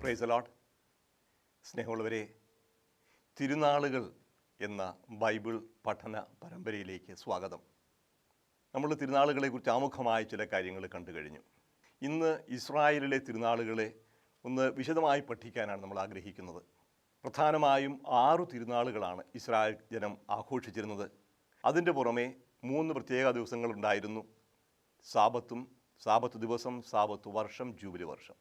Praise the Lord. സ്നേഹമുള്ളവരെ, തിരുനാളുകൾ എന്ന Bible പഠന പരമ്പരയിലേക്ക് സ്വാഗതം. നമ്മൾ തിരുനാളുകളെക്കുറിച്ച് ആമുഖമായ ചില കാര്യങ്ങൾ കണ്ടു കഴിഞ്ഞു. ഇന്ന് ഇസ്രായേലിലെ തിരുനാളുകളെ ഒന്ന് വിശദമായി പഠിക്കാനാണ് നമ്മൾ ആഗ്രഹിക്കുന്നത്. പ്രധാനമായും 6 തിരുനാളുകളാണ് ഇസ്രായേൽ ജനം ആഘോഷിച്ചിരുന്നത്. അതിൻ്റെ പുറമെ 3 പ്രത്യേക ദിവസങ്ങളുണ്ടായിരുന്നു: സാബത്ത് ദിവസം, സാബത്ത് വർഷം, ജൂബിലി വർഷം.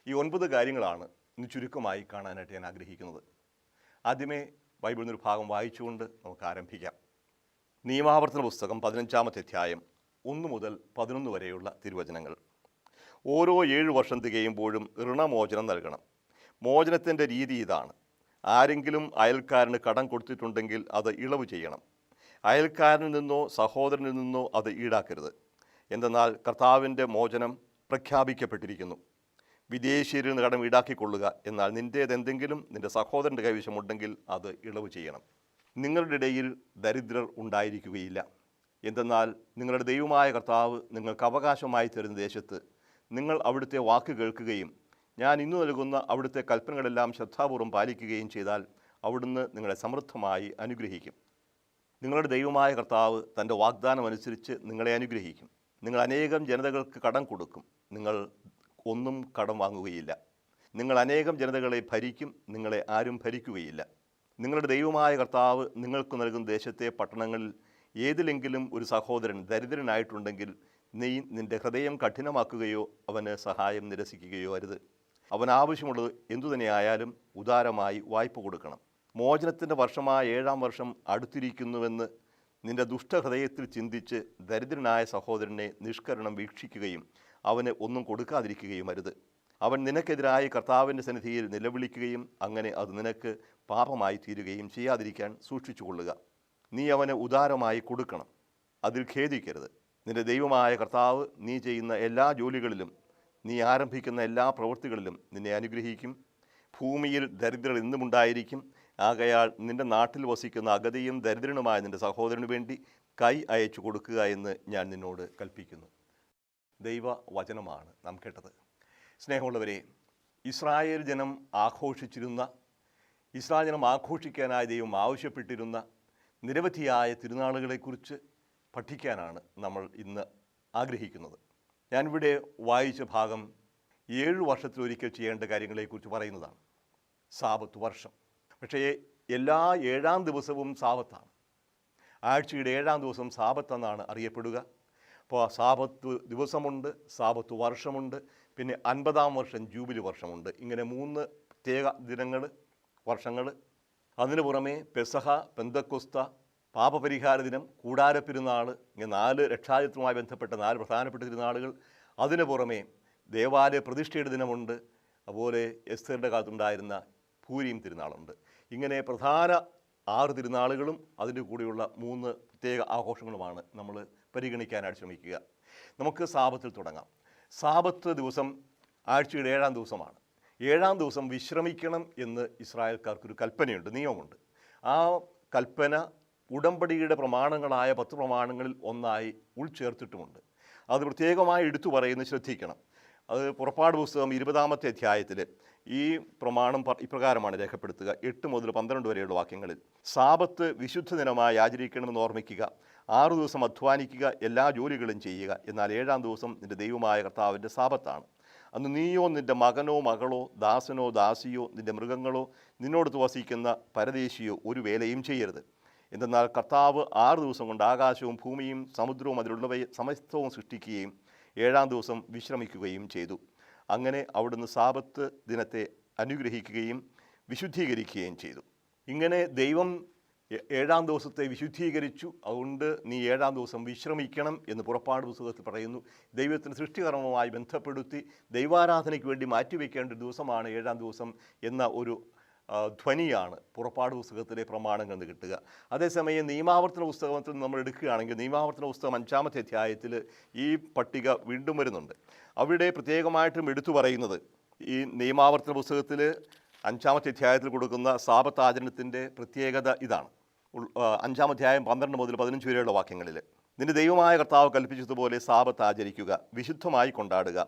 ഈ 9 കാര്യങ്ങളാണ് ഇന്ന് ചുരുക്കമായി കാണാനായിട്ട് ഞാൻ ആഗ്രഹിക്കുന്നത്. ആദ്യമേ ബൈബിളിൽ നിന്നൊരു ഭാഗം വായിച്ചുകൊണ്ട് നമുക്ക് ആരംഭിക്കാം. നിയമാവർത്തന പുസ്തകം 15-ാമത്തെ അധ്യായം 1 മുതൽ 11 വരെയുള്ള തിരുവചനങ്ങൾ. ഓരോ 7 വർഷം തികയുമ്പോഴും ഋണമോചനം നൽകണം. മോചനത്തിൻ്റെ രീതി ഇതാണ്: ആരെങ്കിലും അയൽക്കാരന് കടം കൊടുത്തിട്ടുണ്ടെങ്കിൽ അത് ഇളവ് ചെയ്യണം. അയൽക്കാരനിൽ നിന്നോ സഹോദരനിൽ നിന്നോ അത് ഈടാക്കരുത്. എന്തെന്നാൽ കർത്താവിൻ്റെ മോചനം പ്രഖ്യാപിക്കപ്പെട്ടിരിക്കുന്നു. വിദേശീയരിൽ നിന്ന് കടം ഈടാക്കിക്കൊള്ളുക. എന്നാൽ നിൻ്റേതെന്തെങ്കിലും നിൻ്റെ സഹോദരൻ്റെ കൈവശമുണ്ടെങ്കിൽ അത് ഇളവ് ചെയ്യണം. നിങ്ങളുടെ ഇടയിൽ ദരിദ്രർ ഉണ്ടായിരിക്കുകയില്ല. എന്തെന്നാൽ നിങ്ങളുടെ ദൈവമായ കർത്താവ് നിങ്ങൾക്ക് അവകാശമായി തരുന്ന ദേശത്ത് നിങ്ങൾ അവിടുത്തെ വാക്ക് കേൾക്കുകയും ഞാൻ ഇന്നു നൽകുന്ന അവിടുത്തെ കൽപ്പനകളെല്ലാം ശ്രദ്ധാപൂർവം പാലിക്കുകയും ചെയ്താൽ അവിടുന്ന് നിങ്ങളെ സമൃദ്ധമായി അനുഗ്രഹിക്കും. നിങ്ങളുടെ ദൈവമായ കർത്താവ് തൻ്റെ വാഗ്ദാനം അനുസരിച്ച് നിങ്ങളെ അനുഗ്രഹിക്കും. നിങ്ങൾ അനേകം ജനതകൾക്ക് കടം കൊടുക്കും, നിങ്ങൾ ഒന്നും കടം വാങ്ങുകയില്ല. നിങ്ങൾ അനേകം ജനതകളെ ഭരിക്കും, നിങ്ങളെ ആരും ഭരിക്കുകയില്ല. നിങ്ങളുടെ ദൈവമായ കർത്താവ് നിങ്ങൾക്ക് നൽകുന്ന ദേശത്തെ പട്ടണങ്ങളിൽ ഏതിലെങ്കിലും ഒരു സഹോദരൻ ദരിദ്രനായിട്ടുണ്ടെങ്കിൽ നീ നിൻ്റെ ഹൃദയം കഠിനമാക്കുകയോ അവന് സഹായം നിരസിക്കുകയോ അരുത്. അവൻ ആവശ്യമുള്ളത് എന്തുതന്നെയായാലും ഉദാരമായി വായ്പ കൊടുക്കണം. മോചനത്തിൻ്റെ വർഷമായ 7-ാം വർഷം അടുത്തിരിക്കുന്നുവെന്ന് നിൻ്റെ ദുഷ്ടഹൃദയത്തിൽ ചിന്തിച്ച് ദരിദ്രനായ സഹോദരനെ നിഷ്കരണം വീക്ഷിക്കുകയും അവന് ഒന്നും കൊടുക്കാതിരിക്കുകയും അരുത്. അവൻ നിനക്കെതിരായി കർത്താവിൻ്റെ സന്നിധിയിൽ നിലവിളിക്കുകയും അങ്ങനെ അത് നിനക്ക് പാപമായി തീരുകയും ചെയ്യാതിരിക്കാൻ സൂക്ഷിച്ചുകൊള്ളുക. നീ അവന് ഉദാരമായി കൊടുക്കണം, അതിൽ ഖേദിക്കരുത്. നിൻ്റെ ദൈവമായ കർത്താവ് നീ ചെയ്യുന്ന എല്ലാ ജോലികളിലും നീ ആരംഭിക്കുന്ന എല്ലാ പ്രവൃത്തികളിലും നിന്നെ അനുഗ്രഹിക്കും. ഭൂമിയിൽ ദരിദ്രർ എന്നുമുണ്ടായിരിക്കും. ആകയാൽ നിൻ്റെ നാട്ടിൽ വസിക്കുന്ന അഗതിയും ദരിദ്രനുമായ നിൻ്റെ സഹോദരന് വേണ്ടി കൈ അയച്ചു കൊടുക്കുക എന്ന് ഞാൻ നിന്നോട് കൽപ്പിക്കുന്നു. ദൈവ വചനമാണ് നാം കേട്ടത്. സ്നേഹമുള്ളവരെ, ഇസ്രായേൽ ജനം ആഘോഷിക്കാനായി ദൈവം ആവശ്യപ്പെട്ടിരുന്ന നിരവധിയായ തിരുനാളുകളെക്കുറിച്ച് പഠിക്കാനാണ് നമ്മൾ ഇന്ന് ആഗ്രഹിക്കുന്നത്. ഞാനിവിടെ വായിച്ച ഭാഗം 7 വർഷത്തിലൊരിക്കൽ ചെയ്യേണ്ട കാര്യങ്ങളെക്കുറിച്ച് പറയുന്നതാണ്. സാബത്ത് വർഷം. പക്ഷേ എല്ലാ 7-ാം ദിവസവും സാബത്താണ്. ആഴ്ചയുടെ 7-ാം ദിവസം സാബത്ത് എന്നാണ് അറിയപ്പെടുക. അപ്പോൾ സാബത്ത് ദിവസമുണ്ട്, സാബത്ത് വർഷമുണ്ട്, പിന്നെ 50-ാം വർഷം ജൂബിലി വർഷമുണ്ട്. ഇങ്ങനെ 3 പ്രത്യേക ദിനങ്ങൾ, വർഷങ്ങൾ. അതിനു പുറമെ പെസഹ, പെന്തക്കൊസ്ത, പാപപരിഹാര ദിനം, കൂടാരപ്പെരുന്നാൾ, ഇങ്ങനെ 4 രക്ഷായുദ്ധവുമായി ബന്ധപ്പെട്ട 4 പ്രധാനപ്പെട്ട തിരുനാളുകൾ. അതിനു പുറമെ ദേവാലയ പ്രതിഷ്ഠയുടെ ദിനമുണ്ട്. അതുപോലെ എസ്തേറിൻ്റെ കാലത്തുണ്ടായിരുന്ന പൂരീം തിരുനാളുണ്ട്. ഇങ്ങനെ പ്രധാന 6 തിരുനാളുകളും അതിൻ്റെ കൂടെയുള്ള 3 പ്രത്യേക ആഘോഷങ്ങളുമാണ് നമ്മൾ പരിഗണിക്കാനായിട്ട് ശ്രമിക്കുക. നമുക്ക് സാബത്തിൽ തുടങ്ങാം. സാബത്ത് ദിവസം ആഴ്ചയുടെ 7-ാം ദിവസമാണ്. 7-ാം ദിവസം വിശ്രമിക്കണം എന്ന് ഇസ്രായേൽക്കാർക്കൊരു കൽപ്പനയുണ്ട്, നിയമമുണ്ട്. ആ കൽപ്പന ഉടമ്പടിയുടെ പ്രമാണങ്ങളായ 10 പ്രമാണങ്ങളിൽ ഒന്നായി ഉൾച്ചേർത്തിട്ടുമുണ്ട്. അത് പ്രത്യേകമായി എടുത്തു പറയുന്നത് ശ്രദ്ധിക്കണം. അത് പുറപ്പാട് പുസ്തകം 20-ാമത്തെ അധ്യായത്തിൽ ഈ പ്രമാണം ഇപ്രകാരമാണ് രേഖപ്പെടുത്തുക. 8 മുതൽ 12 വരെയുള്ള വാക്യങ്ങളിൽ: സാബത്ത് വിശുദ്ധ ദിനമായി ആചരിക്കണമെന്ന് ഓർമ്മിക്കുക. 6 ദിവസം അധ്വാനിക്കുക, എല്ലാ ജോലികളും ചെയ്യുക. എന്നാൽ 7-ാം ദിവസം നിൻ്റെ ദൈവമായ കർത്താവിൻ്റെ സാബത്താണ്. അന്ന് നീയോ നിൻ്റെ മകനോ മകളോ ദാസനോ ദാസിയോ നിൻ്റെ മൃഗങ്ങളോ നിന്നോടത്ത് വസിക്കുന്ന പരദേശിയോ ഒരു വേലയും ചെയ്യരുത്. എന്തെന്നാൽ കർത്താവ് 6 ദിവസം കൊണ്ട് ആകാശവും ഭൂമിയും സമുദ്രവും അതിലുള്ളവയെ സമസ്തവും സൃഷ്ടിക്കുകയും 7-ാം ദിവസം വിശ്രമിക്കുകയും ചെയ്തു. അങ്ങനെ അവിടുന്ന് സാബത്ത് ദിനത്തെ അനുഗ്രഹിക്കുകയും വിശുദ്ധീകരിക്കുകയും ചെയ്തു. ഇങ്ങനെ ദൈവം 7-ാം ദിവസത്തെ വിശുദ്ധീകരിച്ചു. അതുകൊണ്ട് നീ 7-ാം ദിവസം വിശ്രമിക്കണം എന്ന് പുറപ്പാട് പുസ്തകത്തിൽ പറയുന്നു. ദൈവത്തിൻ്റെ സൃഷ്ടികർമ്മവുമായി ബന്ധപ്പെടുത്തി ദൈവാരാധനയ്ക്ക് വേണ്ടി മാറ്റിവെക്കേണ്ട ഒരു ദിവസമാണ് 7-ാം ദിവസം എന്ന ഒരു ധ്വനിയാണ് പുറപ്പാട് പുസ്തകത്തിലെ പ്രമാണങ്ങൾ നിന്ന് കിട്ടുക. അതേസമയം നിയമാവർത്തന പുസ്തകത്തിൽ നമ്മൾ എടുക്കുകയാണെങ്കിൽ നിയമാവർത്തന പുസ്തകം 5-ാമത്തെ അധ്യായത്തിൽ ഈ പട്ടിക വീണ്ടും വരുന്നുണ്ട്. അവിടെ പ്രത്യേകമായിട്ടും എടുത്തു പറയുന്നത് ഈ നിയമാവർത്തന പുസ്തകത്തിൽ 5-ാമത്തെ അധ്യായത്തിൽ കൊടുക്കുന്ന സാബത്ത് ആചരണത്തിൻ്റെ പ്രത്യേകത ഇതാണ്: 5-ാം അധ്യായം 12 മുതൽ 15 വരെയുള്ള വാക്യങ്ങളിൽ, നിന്റെ ദൈവമായ കർത്താവ് കൽപ്പിച്ചതുപോലെ സാബത്ത് ആചരിക്കുക, വിശുദ്ധമായി കൊണ്ടാടുക.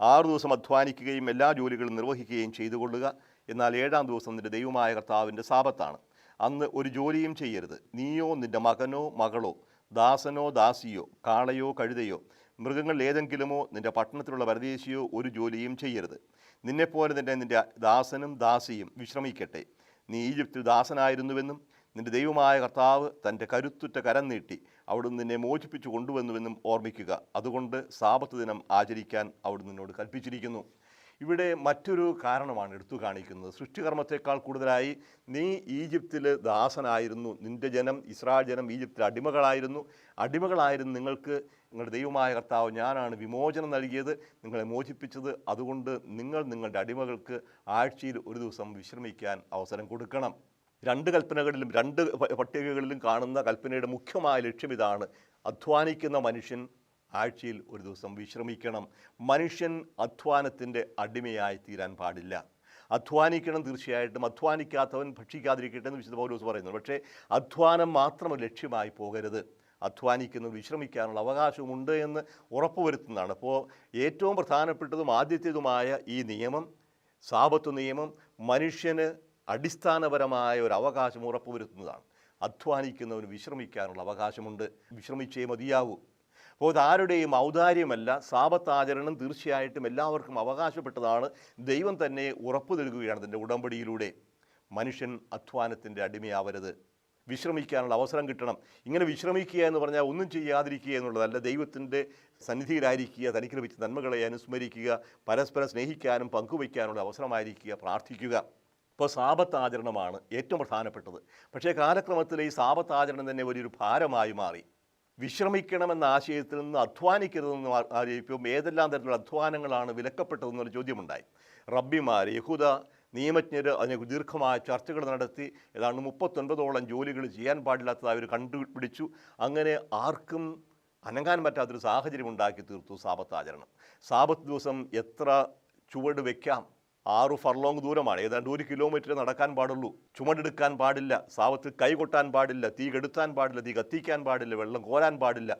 6 ദിവസം അധ്വാനിക്കുകയും എല്ലാ ജോലികളും നിർവഹിക്കുകയും ചെയ്തുകൊള്ളുക. എന്നാൽ 7-ാം ദിവസം നിന്റെ ദൈവമായ കർത്താവിൻ്റെ സാബത്താണ്. അന്ന് ഒരു ജോലിയും ചെയ്യരുത്. നീയോ നിന്റെ മകനോ മകളോ ദാസനോ ദാസിയോ കാളയോ കഴുതയോ മൃഗങ്ങളിൽ ഏതെങ്കിലുമോ നിന്റെ പട്ടണത്തിലുള്ള പരദേശിയോ ഒരു ജോലിയും ചെയ്യരുത്. നിന്നെപ്പോലെ തന്നെ നിന്റെ ദാസനും ദാസിയും വിശ്രമിക്കട്ടെ. നീ ഈജിപ്തിൽ ദാസനായിരുന്നുവെന്നും നിന്റെ ദൈവമായ കർത്താവ് തൻ്റെ കരുത്തുറ്റ കരം നീട്ടി അവിടുന്ന് നിന്നെ മോചിപ്പിച്ചു കൊണ്ടുവന്നുവെന്നും ഓർമ്മിക്കുക. അതുകൊണ്ട് സാബത്ത് ദിനം ആചരിക്കാൻ അവിടുന്ന് നിന്നോട് കൽപ്പിച്ചിരിക്കുന്നു. ഇവിടെ മറ്റൊരു കാരണമാണ് എടുത്തു കാണിക്കുന്നത്. സൃഷ്ടികർമ്മത്തെക്കാൾ കൂടുതലായി നീ ഈജിപ്തിൽ ദാസനായിരുന്നു. നിൻ്റെ ജനം ഇസ്രായേൽ ജനം ഈജിപ്തിൽ അടിമകളായിരുന്നു. നിങ്ങൾക്ക് നിങ്ങളുടെ ദൈവമായ കർത്താവ് ഞാനാണ് വിമോചനം നൽകിയത്, നിങ്ങളെ മോചിപ്പിച്ചത്. അതുകൊണ്ട് നിങ്ങൾ നിങ്ങളുടെ അടിമകൾക്ക് ആഴ്ചയിൽ ഒരു ദിവസം വിശ്രമിക്കാൻ അവസരം കൊടുക്കണം. 2 കൽപ്പനകളിലും 2 പട്ടികകളിലും കാണുന്ന കൽപ്പനയുടെ മുഖ്യമായ ലക്ഷ്യം ഇതാണ്: അധ്വാനിക്കുന്ന മനുഷ്യൻ ആഴ്ചയിൽ ഒരു ദിവസം വിശ്രമിക്കണം. മനുഷ്യൻ അധ്വാനത്തിൻ്റെ അടിമയായി തീരാൻ പാടില്ല. അധ്വാനിക്കണം, തീർച്ചയായിട്ടും. അധ്വാനിക്കാത്തവൻ ഭക്ഷിക്കാതിരിക്കട്ടെ എന്ന് വിശുദ്ധ പൗലോസ് പറയുന്നു. പക്ഷേ അധ്വാനം മാത്രം ലക്ഷ്യമായി പോകരുത്. അധ്വാനിക്കുന്നത് വിശ്രമിക്കാനുള്ള അവകാശമുണ്ട് എന്ന് ഉറപ്പുവരുത്തുന്നതാണ്. അപ്പോൾ ഏറ്റവും പ്രധാനപ്പെട്ടതും ആദ്യത്തേതുമായ ഈ നിയമം, സാബത്ത് നിയമം, മനുഷ്യന് അടിസ്ഥാനപരമായ ഒരു അവകാശം ഉറപ്പുവരുത്തുന്നതാണ്. അധ്വാനിക്കുന്നവന് വിശ്രമിക്കാനുള്ള അവകാശമുണ്ട്. വിശ്രമിച്ചേ മതിയാകൂ. അപ്പോൾ അതാരുടെയും ഔദാര്യമല്ല. സാബത്ത് ആചരണം തീർച്ചയായിട്ടും എല്ലാവർക്കും അവകാശപ്പെട്ടതാണ്. ദൈവം തന്നെ ഉറപ്പു നൽകുകയാണ് തൻ്റെ ഉടമ്പടിയിലൂടെ. മനുഷ്യൻ അധ്വാനത്തിൻ്റെ അടിമയാവരുത്. വിശ്രമിക്കാനുള്ള അവസരം കിട്ടണം. ഇങ്ങനെ വിശ്രമിക്കുക എന്ന് പറഞ്ഞാൽ ഒന്നും ചെയ്യാതിരിക്കുക എന്നുള്ളതല്ല. ദൈവത്തിൻ്റെ സന്നിധിയിലായിരിക്കുക, തനിക്ക് ലഭിച്ച നന്മകളെ അനുസ്മരിക്കുക, പരസ്പരം സ്നേഹിക്കാനും പങ്കുവയ്ക്കാനുള്ള അവസരമായിരിക്കുക, പ്രാർത്ഥിക്കുക. ഇപ്പോൾ സാബത്ത് ആചരണമാണ് ഏറ്റവും പ്രധാനപ്പെട്ടത്. പക്ഷേ കാലക്രമത്തിൽ ഈ സാബത്ത് ആചരണം തന്നെ വലിയൊരു ഭാരമായി മാറി. വിശ്രമിക്കണമെന്ന ആശയത്തിൽ നിന്ന് അധ്വാനിക്കരുതെന്ന് ആയിരിക്കും. ഏതെല്ലാം തരത്തിലുള്ള അധ്വാനങ്ങളാണ് വിലക്കപ്പെട്ടതെന്നൊരു ചോദ്യമുണ്ടായി. റബ്ബിമാർ, യഹൂദ നിയമജ്ഞർ അതിനെ ദീർഘമായ ചർച്ചകൾ നടത്തി. ഏതാണ്ട് 39ഓളം ജോലികൾ ചെയ്യാൻ പാടില്ലാത്തത് അവർ കണ്ടുപിടിച്ചു. അങ്ങനെ ആർക്കും അനങ്ങാൻ പറ്റാത്തൊരു സാഹചര്യം ഉണ്ടാക്കി തീർത്തു സാബത്ത് ആചരണം. സാബത്ത് ദിവസം എത്ര ചുവട് വയ്ക്കാം? 6 ഫർലോങ് ദൂരമാണ്. ഏതാണ്ട് 1 കിലോമീറ്റർ നടക്കാൻ പാടുള്ളൂ. ചുമടെടുക്കാൻ പാടില്ല. സാബത്ത് കൈ കൊട്ടാൻ പാടില്ല. തീ കെടുത്താൻ പാടില്ല. തീ കത്തിക്കാൻ പാടില്ല. വെള്ളം കോരാൻ പാടില്ല.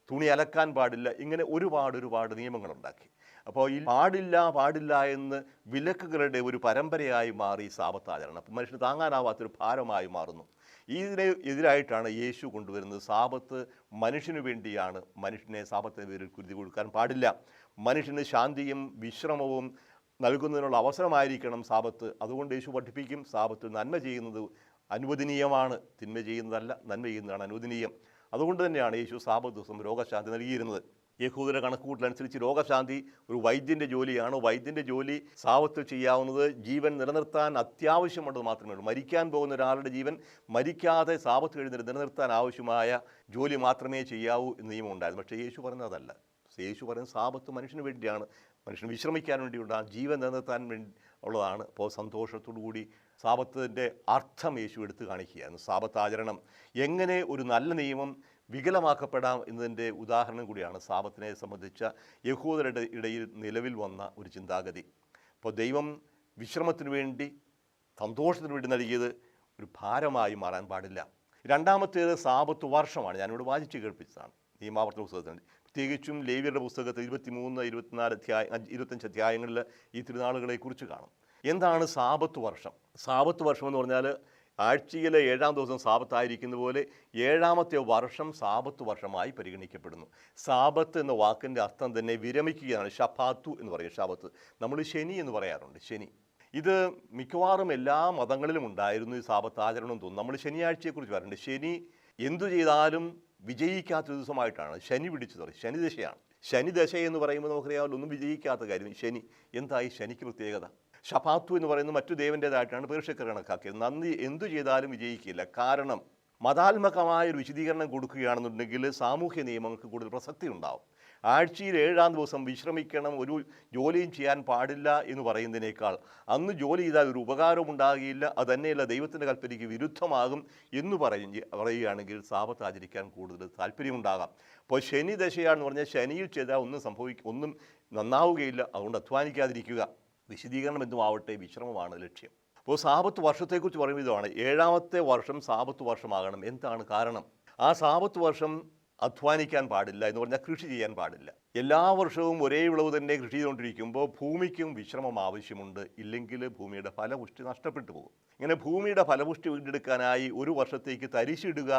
തുണി അലക്കാൻ പാടില്ല. ഇങ്ങനെ ഒരുപാട് നിയമങ്ങളുണ്ടാക്കി. അപ്പോൾ ഈ പാടില്ല എന്ന് വിലക്കുകളുടെ ഒരു പരമ്പരയായി മാറി സാബത്ത് ആചരണം. അപ്പോൾ മനുഷ്യന് താങ്ങാനാവാത്തൊരു ഭാരമായി മാറുന്നു. ഇതിന് എതിരായിട്ടാണ് യേശു കൊണ്ടുവരുന്നത്. സാബത്ത് മനുഷ്യന് വേണ്ടിയാണ്. മനുഷ്യനെ സാബത്തിന് പേരിൽ കുരുതി കൊടുക്കാൻ പാടില്ല. മനുഷ്യന് ശാന്തിയും വിശ്രമവും നൽകുന്നതിനുള്ള അവസരമായിരിക്കണം സാബത്ത്. അതുകൊണ്ട് യേശു പഠിപ്പിക്കും, സാബത്ത് നന്മ ചെയ്യുന്നത് അനുവദനീയമാണ്, തിന്മ ചെയ്യുന്നതല്ല, നന്മ ചെയ്യുന്നതാണ് അനുവദനീയം. അതുകൊണ്ട് തന്നെയാണ് യേശു സാബത്ത് ദിവസം രോഗശാന്തി നൽകിയിരുന്നത്. യഹൂദരുടെ കണക്കുകൂട്ടലനുസരിച്ച് രോഗശാന്തി ഒരു വൈദ്യൻ്റെ ജോലിയാണ്. വൈദ്യൻ്റെ ജോലി സാബത്തിൽ ചെയ്യാവുന്നത് ജീവൻ നിലനിർത്താൻ അത്യാവശ്യമുള്ളത് മാത്രമേ ഉള്ളൂ. മരിക്കാൻ പോകുന്ന ഒരാളുടെ ജീവൻ മരിക്കാതെ സാബത്ത് കഴിഞ്ഞിട്ട് നിലനിർത്താൻ ആവശ്യമായ ജോലി മാത്രമേ ചെയ്യാവൂ എന്ന് നിയമം ഉണ്ടായിരുന്നു. പക്ഷേ യേശു പറയുന്നതല്ല. യേശു പറയുന്നത് സാബത്ത് മനുഷ്യന് വേണ്ടിയാണ്, മനുഷ്യന് വിശ്രമിക്കാൻ വേണ്ടിയുണ്ടാകും, ജീവൻ നിലനിർത്താൻ വേണ്ടി ഉള്ളതാണ്. അപ്പോൾ സന്തോഷത്തോടു കൂടി സാബത്തിൻ്റെ അർത്ഥം യേശു എടുത്തു കാണിക്കുകയാണ്. സാബത്ത് ആചരണം എങ്ങനെ ഒരു നല്ല നിയമം വികലമാക്കപ്പെടാം എന്നതിൻ്റെ ഉദാഹരണം കൂടിയാണ് സാബത്തിനെ സംബന്ധിച്ച യഹൂദരുടെ ഇടയിൽ നിലവിൽ വന്ന ഒരു ചിന്താഗതി. അപ്പോൾ ദൈവം വിശ്രമത്തിന് വേണ്ടി, സന്തോഷത്തിന് വേണ്ടി നൽകിയത് ഒരു ഭാരമായി മാറാൻ പാടില്ല. രണ്ടാമത്തേത് സാബത്ത് വർഷമാണ്. ഞാനിവിടെ വായിച്ച് കേൾപ്പിച്ചതാണ് നിയമാവർത്തന പുസ്തകത്തിൽ. പ്രത്യേകിച്ചും ലേവ്യരുടെ പുസ്തകത്തിൽ 23, 24, 25 അധ്യായങ്ങളിൽ ഈ തിരുനാളുകളെക്കുറിച്ച് കാണും. എന്താണ് സാബത്ത് വർഷം? സാബത്ത് വർഷം എന്ന് പറഞ്ഞാൽ ആഴ്ചയിലെ 7-ാം ദിവസം സാബത്തായിരിക്കുന്ന പോലെ 7ാമത്തെ വർഷം സാബത്ത് വർഷമായി പരിഗണിക്കപ്പെടുന്നു. സാബത്ത് എന്ന വാക്കിൻ്റെ അർത്ഥം തന്നെ വിരമിക്കുകയാണ്. ഷബാത്തു എന്ന് പറയും. ഷബത്ത് നമ്മൾ ശനി എന്ന് പറയാറുണ്ട്. ശനി, ഇത് മിക്കവാറും എല്ലാ മതങ്ങളിലും ഉണ്ടായിരുന്നു ഈ സാബത്ത് ആചരണം തോന്നുന്നു. നമ്മൾ ശനിയാഴ്ചയെക്കുറിച്ച് പറയുന്നുണ്ട്. ശനി എന്തു ചെയ്താലും വിജയിക്കാത്ത ദിവസമായിട്ടാണ് ശനി പിടിച്ചു പറയും. ശനിദശയാണ്. ശനിദശ എന്ന് പറയുമ്പോൾ നമുക്കറിയാമല്ലോ, ഒന്നും വിജയിക്കാത്ത കാര്യം. ശനി എന്തായി? ശനിക്ക് പ്രത്യേകത. ഷബാത്തു എന്ന് പറയുന്നത് മറ്റു ദേവൻ്റേതായിട്ടാണ് പേർഷ്യക്കാർ കണക്കാക്കിയത്. നന്ദി എന്തു ചെയ്താലും വിജയിക്കില്ല. കാരണം മതാത്മകമായ ഒരു വിശദീകരണം കൊടുക്കുകയാണെന്നുണ്ടെങ്കിൽ സാമൂഹ്യ നിയമങ്ങൾക്ക് കൂടുതൽ പ്രസക്തി ഉണ്ടാവും. ആഴ്ചയിൽ 7-ാം ദിവസം വിശ്രമിക്കണം, ഒരു ജോലിയും ചെയ്യാൻ പാടില്ല എന്ന് പറയുന്നതിനേക്കാൾ അന്ന് ജോലി ചെയ്താൽ ഒരു ഉപകാരവും ഉണ്ടാകുകയില്ല, അത് തന്നെയല്ല ദൈവത്തിൻ്റെ കൽപ്പനയ്ക്ക് വിരുദ്ധമാകും എന്ന് പറയുകയാണെങ്കിൽ സാബത്ത് ആചരിക്കാൻ കൂടുതൽ താല്പര്യമുണ്ടാകാം. അപ്പോൾ ശനി ദശയാണെന്ന് പറഞ്ഞാൽ ശനിയിൽ ചെയ്താൽ ഒന്നും നന്നാവുകയില്ല. അതുകൊണ്ട് അധ്വാനിക്കാതിരിക്കുക. വിശദീകരണം എന്തുമാവട്ടെ, വിശ്രമമാണ് ലക്ഷ്യം. അപ്പോൾ സാപത്ത് വർഷത്തെക്കുറിച്ച് പറയുമ്പോൾ ഇതാണ്, 7ാമത്തെ വർഷം സാപത്ത് വർഷമാകണം. എന്താണ് കാരണം? ആ സാപത്ത് വർഷം അധ്വാനിക്കാൻ പാടില്ല, എന്ന് പറഞ്ഞാൽ കൃഷി ചെയ്യാൻ പാടില്ല. എല്ലാ വർഷവും ഒരേ വിളവ് തന്നെ കൃഷി ചെയ്തുകൊണ്ടിരിക്കുമ്പോൾ ഭൂമിക്കും വിശ്രമം ആവശ്യമുണ്ട്. ഇല്ലെങ്കിൽ ഭൂമിയുടെ ഫലപുഷ്ടി നഷ്ടപ്പെട്ടു പോകും. ഇങ്ങനെ ഭൂമിയുടെ ഫലപുഷ്ടി വീണ്ടെടുക്കാനായി ഒരു വർഷത്തേക്ക് തരിശിടുക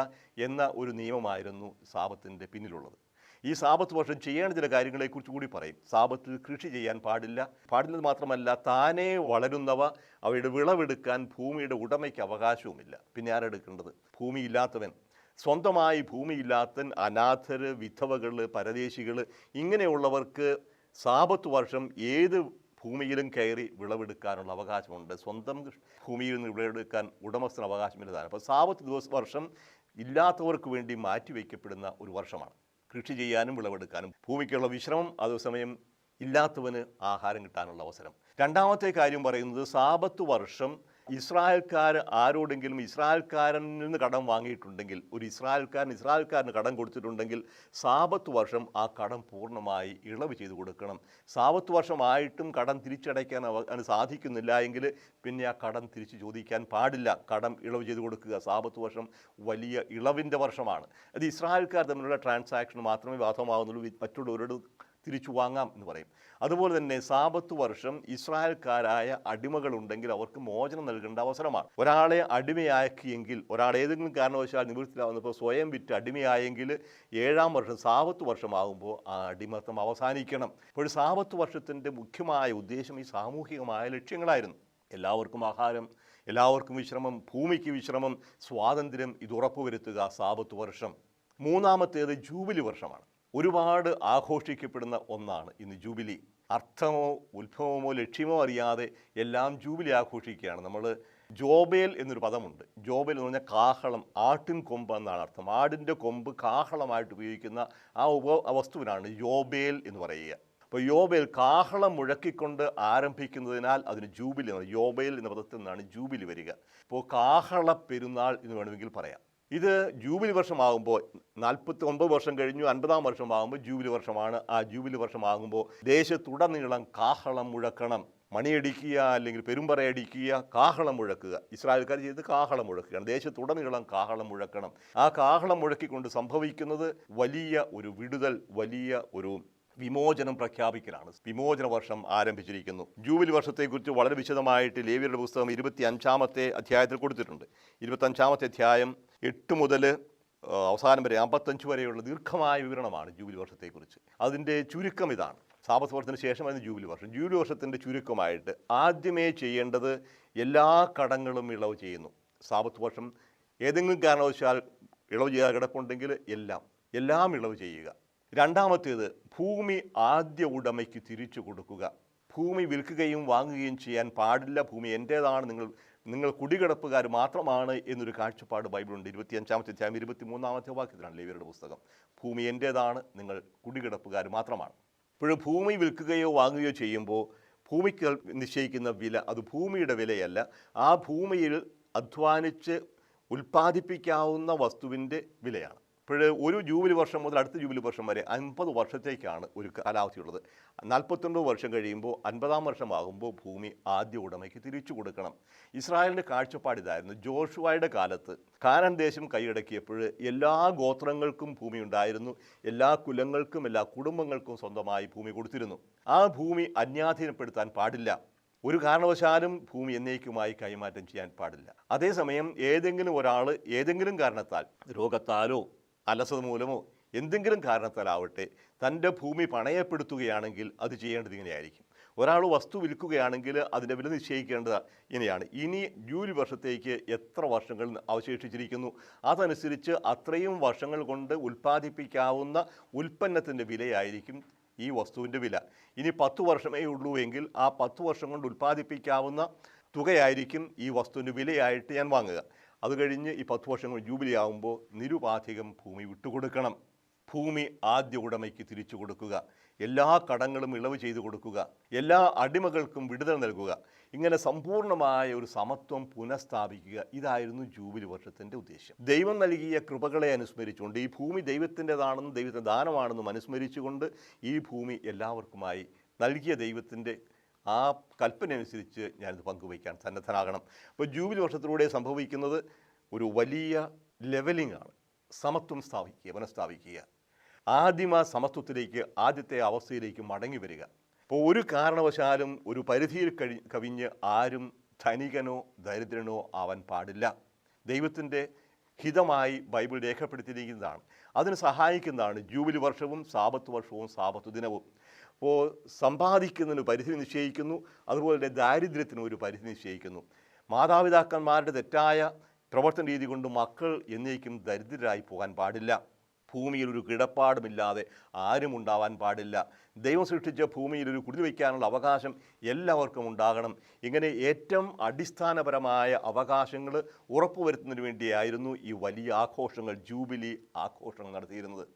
എന്ന ഒരു നിയമമായിരുന്നു സാപത്തിൻ്റെ പിന്നിലുള്ളത്. ഈ സാപത്ത് വർഷം ചെയ്യേണ്ട ചില കാര്യങ്ങളെക്കുറിച്ച് കൂടി പറയും. സാപത്തിൽ കൃഷി ചെയ്യാൻ പാടില്ലെന്ന് മാത്രമല്ല, താനേ വളരുന്നവ അവയുടെ വിളവെടുക്കാൻ ഭൂമിയുടെ ഉടമയ്ക്ക് അവകാശവുമില്ല. പിന്നെ ആരെടുക്കേണ്ടത്? ഭൂമിയില്ലാത്തവൻ, സ്വന്തമായി ഭൂമിയില്ലാത്തൻ, അനാഥർ, വിധവകൾ, പരദേശികൾ, ഇങ്ങനെയുള്ളവർക്ക് സാപത്ത് വർഷം ഏത് ഭൂമിയിലും കയറി വിളവെടുക്കാനുള്ള അവകാശമുണ്ട്. സ്വന്തം ഭൂമിയിൽ നിന്ന് വിളവെടുക്കാൻ ഉടമസ്ഥന് അവകാശമില്ലതാണ്. അപ്പോൾ സാപത്ത് വർഷം ഇല്ലാത്തവർക്ക് വേണ്ടി മാറ്റിവെക്കപ്പെടുന്ന ഒരു വർഷമാണ്. കൃഷി ചെയ്യാനും വിളവെടുക്കാനും ഭൂമിക്കുള്ള വിശ്രമം, അതേസമയം ഇല്ലാത്തവന് ആഹാരം കിട്ടാനുള്ള അവസരം. രണ്ടാമത്തെ കാര്യം പറയുന്നത്, സാപത്ത് വർഷം ഇസ്രായേൽക്കാർ ആരോടെങ്കിലും ഇസ്രായേൽക്കാരനിൽ നിന്ന് കടം വാങ്ങിയിട്ടുണ്ടെങ്കിൽ, ഒരു ഇസ്രായേൽക്കാരന് കടം കൊടുത്തിട്ടുണ്ടെങ്കിൽ സാപത്ത് വർഷം ആ കടം പൂർണ്ണമായി ഇളവ് ചെയ്ത് കൊടുക്കണം. സാപത്ത് വർഷമായിട്ടും കടം തിരിച്ചടയ്ക്കാൻ അവന് സാധിക്കുന്നില്ല എങ്കിൽ പിന്നെ ആ കടം തിരിച്ച് ചോദിക്കാൻ പാടില്ല. കടം ഇളവ് ചെയ്ത് കൊടുക്കുക. സാപത്ത് വർഷം വലിയ ഇളവിൻ്റെ വർഷമാണ്. അത് ഇസ്രായേൽക്കാർ തമ്മിലുള്ള ട്രാൻസാക്ഷൻ മാത്രമേ ബാധകമാകുന്നുള്ളൂ. മറ്റുള്ളവരോട് തിരിച്ചു വാങ്ങാം എന്ന് പറയും. അതുപോലെ തന്നെ സാപത്ത് വർഷം ഇസ്രായേൽക്കാരായ അടിമകളുണ്ടെങ്കിൽ അവർക്ക് മോചനം നൽകേണ്ട അവസരമാണ്. ഒരാളെ അടിമയാക്കിയെങ്കിൽ, ഒരാൾ ഏതെങ്കിലും കാരണവശാൽ നിവൃത്തിയിലാവുന്നപ്പോൾ സ്വയം വിറ്റ് അടിമയായെങ്കിൽ 7ാം വർഷം സാപത്ത് വർഷമാകുമ്പോൾ ആ അടിമത്തം അവസാനിക്കണം. അപ്പോൾ സാപത്ത് വർഷത്തിൻ്റെ മുഖ്യമായ ഉദ്ദേശം ഈ സാമൂഹികമായ ലക്ഷ്യങ്ങളായിരുന്നു. എല്ലാവർക്കും ആഹാരം, എല്ലാവർക്കും വിശ്രമം, ഭൂമിക്ക് വിശ്രമം, സ്വാതന്ത്ര്യം, ഇത് ഉറപ്പുവരുത്തുക സാപത്ത് വർഷം. മൂന്നാമത്തേത് ജൂബിലി വർഷമാണ്. ഒരുപാട് ആഘോഷിക്കപ്പെടുന്ന ഒന്നാണ് ഇന്ന് ജൂബിലി. അർത്ഥമോ ഉത്ഭവമോ ലക്ഷ്യമോ അറിയാതെ എല്ലാം ജൂബിലി ആഘോഷിക്കുകയാണ്. നമ്മൾ ജോബേൽ എന്നൊരു പദമുണ്ട്. ജോബേൽ എന്ന് പറഞ്ഞാൽ കാഹളം, ആട്ടിൻ കൊമ്പ് എന്നാണ് അർത്ഥം. ആടിൻ്റെ കൊമ്പ് കാഹളമായിട്ട് ഉപയോഗിക്കുന്ന ആ വസ്തുവിനാണ് യോബേൽ എന്ന് പറയുക. അപ്പോൾ യോബേൽ കാഹളം മുഴക്കിക്കൊണ്ട് ആരംഭിക്കുന്നതിനാൽ അതിന് ജൂബിലി, യോബേൽ എന്ന പദത്തിൽ നിന്നാണ് ജൂബിലി വരിക. ഇപ്പോൾ കാഹള പെരുന്നാൾ എന്ന് വേണമെങ്കിൽ പറയാം. ഇത് ജൂബിലി വർഷമാകുമ്പോൾ 49 വർഷം കഴിഞ്ഞു, 50ാം വർഷമാകുമ്പോൾ ജൂബിലി വർഷമാണ്. ആ ജൂബിലി വർഷമാകുമ്പോൾ ദേശത്തുടനീളം കാഹളം മുഴക്കണം. മണിയടിക്കുക, അല്ലെങ്കിൽ പെരുമ്പറയടിക്കുക, കാഹളം മുഴക്കുക. ഇസ്രായേൽക്കാർ ചെയ്ത് കാഹളം മുഴക്കുകയാണ്. ദേശത്തുടനീളം കാഹളം മുഴക്കണം. ആ കാഹളം മുഴക്കിക്കൊണ്ട് സംഭവിക്കുന്നത് വലിയ ഒരു വിടുതൽ, വലിയ ഒരു വിമോചനം പ്രഖ്യാപിക്കലാണ്. വിമോചന വർഷം ആരംഭിച്ചിരിക്കുന്നു. ജൂബിലി വർഷത്തെക്കുറിച്ച് വളരെ വിശദമായിട്ട് ലേവ്യരുടെ പുസ്തകം 25-ാമത്തെ അധ്യായത്തിൽ കൊടുത്തിട്ടുണ്ട്. 25-ാമത്തെ അധ്യായം 8 മുതൽ അവസാനം വരെ 55 വരെയുള്ള ദീർഘമായ വിവരണമാണ് ജൂബിലി വർഷത്തെക്കുറിച്ച്. അതിൻ്റെ ചുരുക്കം ഇതാണ്. സാപത്ത് വർഷത്തിന് ശേഷമായിരുന്നു ജൂബിലി വർഷം. ജൂബിലി വർഷത്തിൻ്റെ ചുരുക്കമായിട്ട് ആദ്യമേ ചെയ്യേണ്ടത് എല്ലാ കടങ്ങളും ഇളവ് ചെയ്യുന്നു. സാപത്ത് വർഷം ഏതെങ്കിലും കാരണവശാൽ ഇളവ് ചെയ്യാൻ കിടപ്പുണ്ടെങ്കിൽ എല്ലാം ഇളവ് ചെയ്യുക. രണ്ടാമത്തേത്, ഭൂമി ആദ്യ ഉടമയ്ക്ക് തിരിച്ചു കൊടുക്കുക. ഭൂമി വിൽക്കുകയും വാങ്ങുകയും ചെയ്യാൻ പാടില്ല. ഭൂമി എൻ്റേതാണ്, നിങ്ങൾ കുടികിടപ്പുകാർ മാത്രമാണ് എന്നൊരു കാഴ്ചപ്പാട് ബൈബിളുണ്ട്. 25-ാമത്തെ അധ്യായം 23-ാമത്തെ വാക്യത്തിലാണ് ലേവ്യരുടെ പുസ്തകം. ഭൂമി എൻ്റേതാണ്, നിങ്ങൾ കുടികിടപ്പുകാർ മാത്രമാണ്. ഇപ്പോഴും ഭൂമി വിൽക്കുകയോ വാങ്ങുകയോ ചെയ്യുമ്പോൾ ഭൂമിക്ക് നിശ്ചയിക്കുന്ന വില അത് ഭൂമിയുടെ വിലയല്ല, ആ ഭൂമിയിൽ അധ്വാനിച്ച് ഉൽപ്പാദിപ്പിക്കാവുന്ന വസ്തുവിൻ്റെ വിലയാണ്. ഇപ്പോൾ ഒരു ജൂബിലി വർഷം മുതൽ അടുത്ത ജൂബിലി വർഷം വരെ 50 വർഷത്തേക്കാണ് ഒരു കാലാവധിയുള്ളത്. 49 വർഷം കഴിയുമ്പോൾ 50-ാം വർഷമാകുമ്പോൾ ഭൂമി ആദ്യ ഉടമയ്ക്ക് തിരിച്ചു കൊടുക്കണം. ഇസ്രായേലിൻ്റെ കാഴ്ചപ്പാട് ഇതായിരുന്നു. ജോഷുവയുടെ കാലത്ത് കാനാൻ ദേശം കൈയടക്കിയപ്പോൾ എല്ലാ ഗോത്രങ്ങൾക്കും ഭൂമി ഉണ്ടായിരുന്നു. എല്ലാ കുലങ്ങൾക്കും എല്ലാ കുടുംബങ്ങൾക്കും സ്വന്തമായി ഭൂമി കൊടുത്തിരുന്നു. ആ ഭൂമി അന്യാധീനപ്പെടുത്താൻ പാടില്ല. ഒരു കാരണവശാലും ഭൂമി എന്നേക്കുമായി കൈമാറ്റം ചെയ്യാൻ പാടില്ല. അതേസമയം ഏതെങ്കിലും ഒരാൾ ഏതെങ്കിലും കാരണത്താൽ, രോഗത്താലോ അലസത മൂലമോ എന്തെങ്കിലും കാരണത്താലാവട്ടെ, തൻ്റെ ഭൂമി പണയപ്പെടുത്തുകയാണെങ്കിൽ അത് ചെയ്യേണ്ടത് ഇങ്ങനെയായിരിക്കും. ഒരാൾ വസ്തു വിൽക്കുകയാണെങ്കിൽ അതിൻ്റെ വില നിശ്ചയിക്കേണ്ടത് ഇങ്ങനെയാണ്. ഇനി ജൂബിലി വർഷത്തേക്ക് എത്ര വർഷങ്ങൾ അവശേഷിച്ചിരിക്കുന്നു, അതനുസരിച്ച് അത്രയും വർഷങ്ങൾ കൊണ്ട് ഉൽപ്പാദിപ്പിക്കാവുന്ന ഉൽപ്പന്നത്തിൻ്റെ വിലയായിരിക്കും ഈ വസ്തുവിൻ്റെ വില. ഇനി 10 വർഷമേ ഉള്ളൂ എങ്കിൽ ആ 10 വർഷം കൊണ്ട് ഉൽപ്പാദിപ്പിക്കാവുന്ന തുകയായിരിക്കും ഈ വസ്തുവിൻ്റെ വിലയായിട്ട് ഞാൻ വാങ്ങുക. അത് കഴിഞ്ഞ് ഈ 10 വർഷങ്ങൾ ജൂബിലി ആകുമ്പോൾ നിരുപാധികം ഭൂമി വിട്ടുകൊടുക്കണം. ഭൂമി ആദ്യ ഉടമയ്ക്ക് തിരിച്ചു കൊടുക്കുക. എല്ലാ കടങ്ങളും ഇളവ് ചെയ്തു കൊടുക്കുക. എല്ലാ അടിമകൾക്കും വിടുതൽ നൽകുക. ഇങ്ങനെ സമ്പൂർണ്ണമായ ഒരു സമത്വം പുനഃസ്ഥാപിക്കുക. ഇതായിരുന്നു ജൂബിലി വർഷത്തിൻ്റെ ഉദ്ദേശം. ദൈവം നൽകിയ കൃപകളെ അനുസ്മരിച്ചുകൊണ്ട്, ഈ ഭൂമി ദൈവത്തിൻ്റെതാണെന്നും ദൈവത്തിൻ്റെ ദാനമാണെന്നും അനുസ്മരിച്ചുകൊണ്ട്, ഈ ഭൂമി എല്ലാവർക്കുമായി നൽകിയ ദൈവത്തിൻ്റെ ആ കൽപ്പന അനുസരിച്ച് ഞാനിത് പങ്കുവയ്ക്കാൻ സന്നദ്ധനാകണം. അപ്പോൾ ജൂബിലി വർഷത്തിലൂടെ സംഭവിക്കുന്നത് ഒരു വലിയ ലെവലിംഗ് ആണ്. സമത്വം പുനഃസ്ഥാപിക്കുക, ആദിമ സമത്വത്തിലേക്ക്, ആദ്യത്തെ അവസ്ഥയിലേക്ക് മടങ്ങി വരിക. അപ്പോൾ ഒരു കാരണവശാലും ഒരു പരിധിയിൽ കവിഞ്ഞ് ആരും ധനികനോ ദരിദ്രനോ ആവാൻ പാടില്ല. ദൈവത്തിൻ്റെ ഹിതമായി ബൈബിൾ രേഖപ്പെടുത്തിയിരിക്കുന്നതാണ്. അതിന് സഹായിക്കുന്നതാണ് ജൂബിലി വർഷവും സാപത്ത് ദിനവും. അപ്പോൾ സമ്പാദിക്കുന്നതിന് പരിധി നിശ്ചയിക്കുന്നു, അതുപോലെ തന്നെ ദാരിദ്ര്യത്തിന് ഒരു പരിധി നിശ്ചയിക്കുന്നു. മാതാപിതാക്കന്മാരുടെ തെറ്റായ പ്രവർത്തന രീതി കൊണ്ട് മക്കൾ എന്നേക്കും ദരിദ്രരായി പോകാൻ പാടില്ല. ഭൂമിയിൽ ഒരു കിടപ്പാടുമില്ലാതെ ആരും ഉണ്ടാവാൻ പാടില്ല. ദൈവം സൃഷ്ടിച്ച ഭൂമിയിൽ ഒരു കുടിൽ വയ്ക്കാനുള്ള അവകാശം എല്ലാവർക്കും ഉണ്ടാകണം. ഇങ്ങനെ ഏറ്റവും അടിസ്ഥാനപരമായ അവകാശങ്ങൾ ഉറപ്പുവരുത്തുന്നതിന് വേണ്ടിയായിരുന്നു ഈ വലിയ ആഘോഷങ്ങൾ, ജൂബിലി ആഘോഷങ്ങൾ നടത്തിയിരുന്നത്.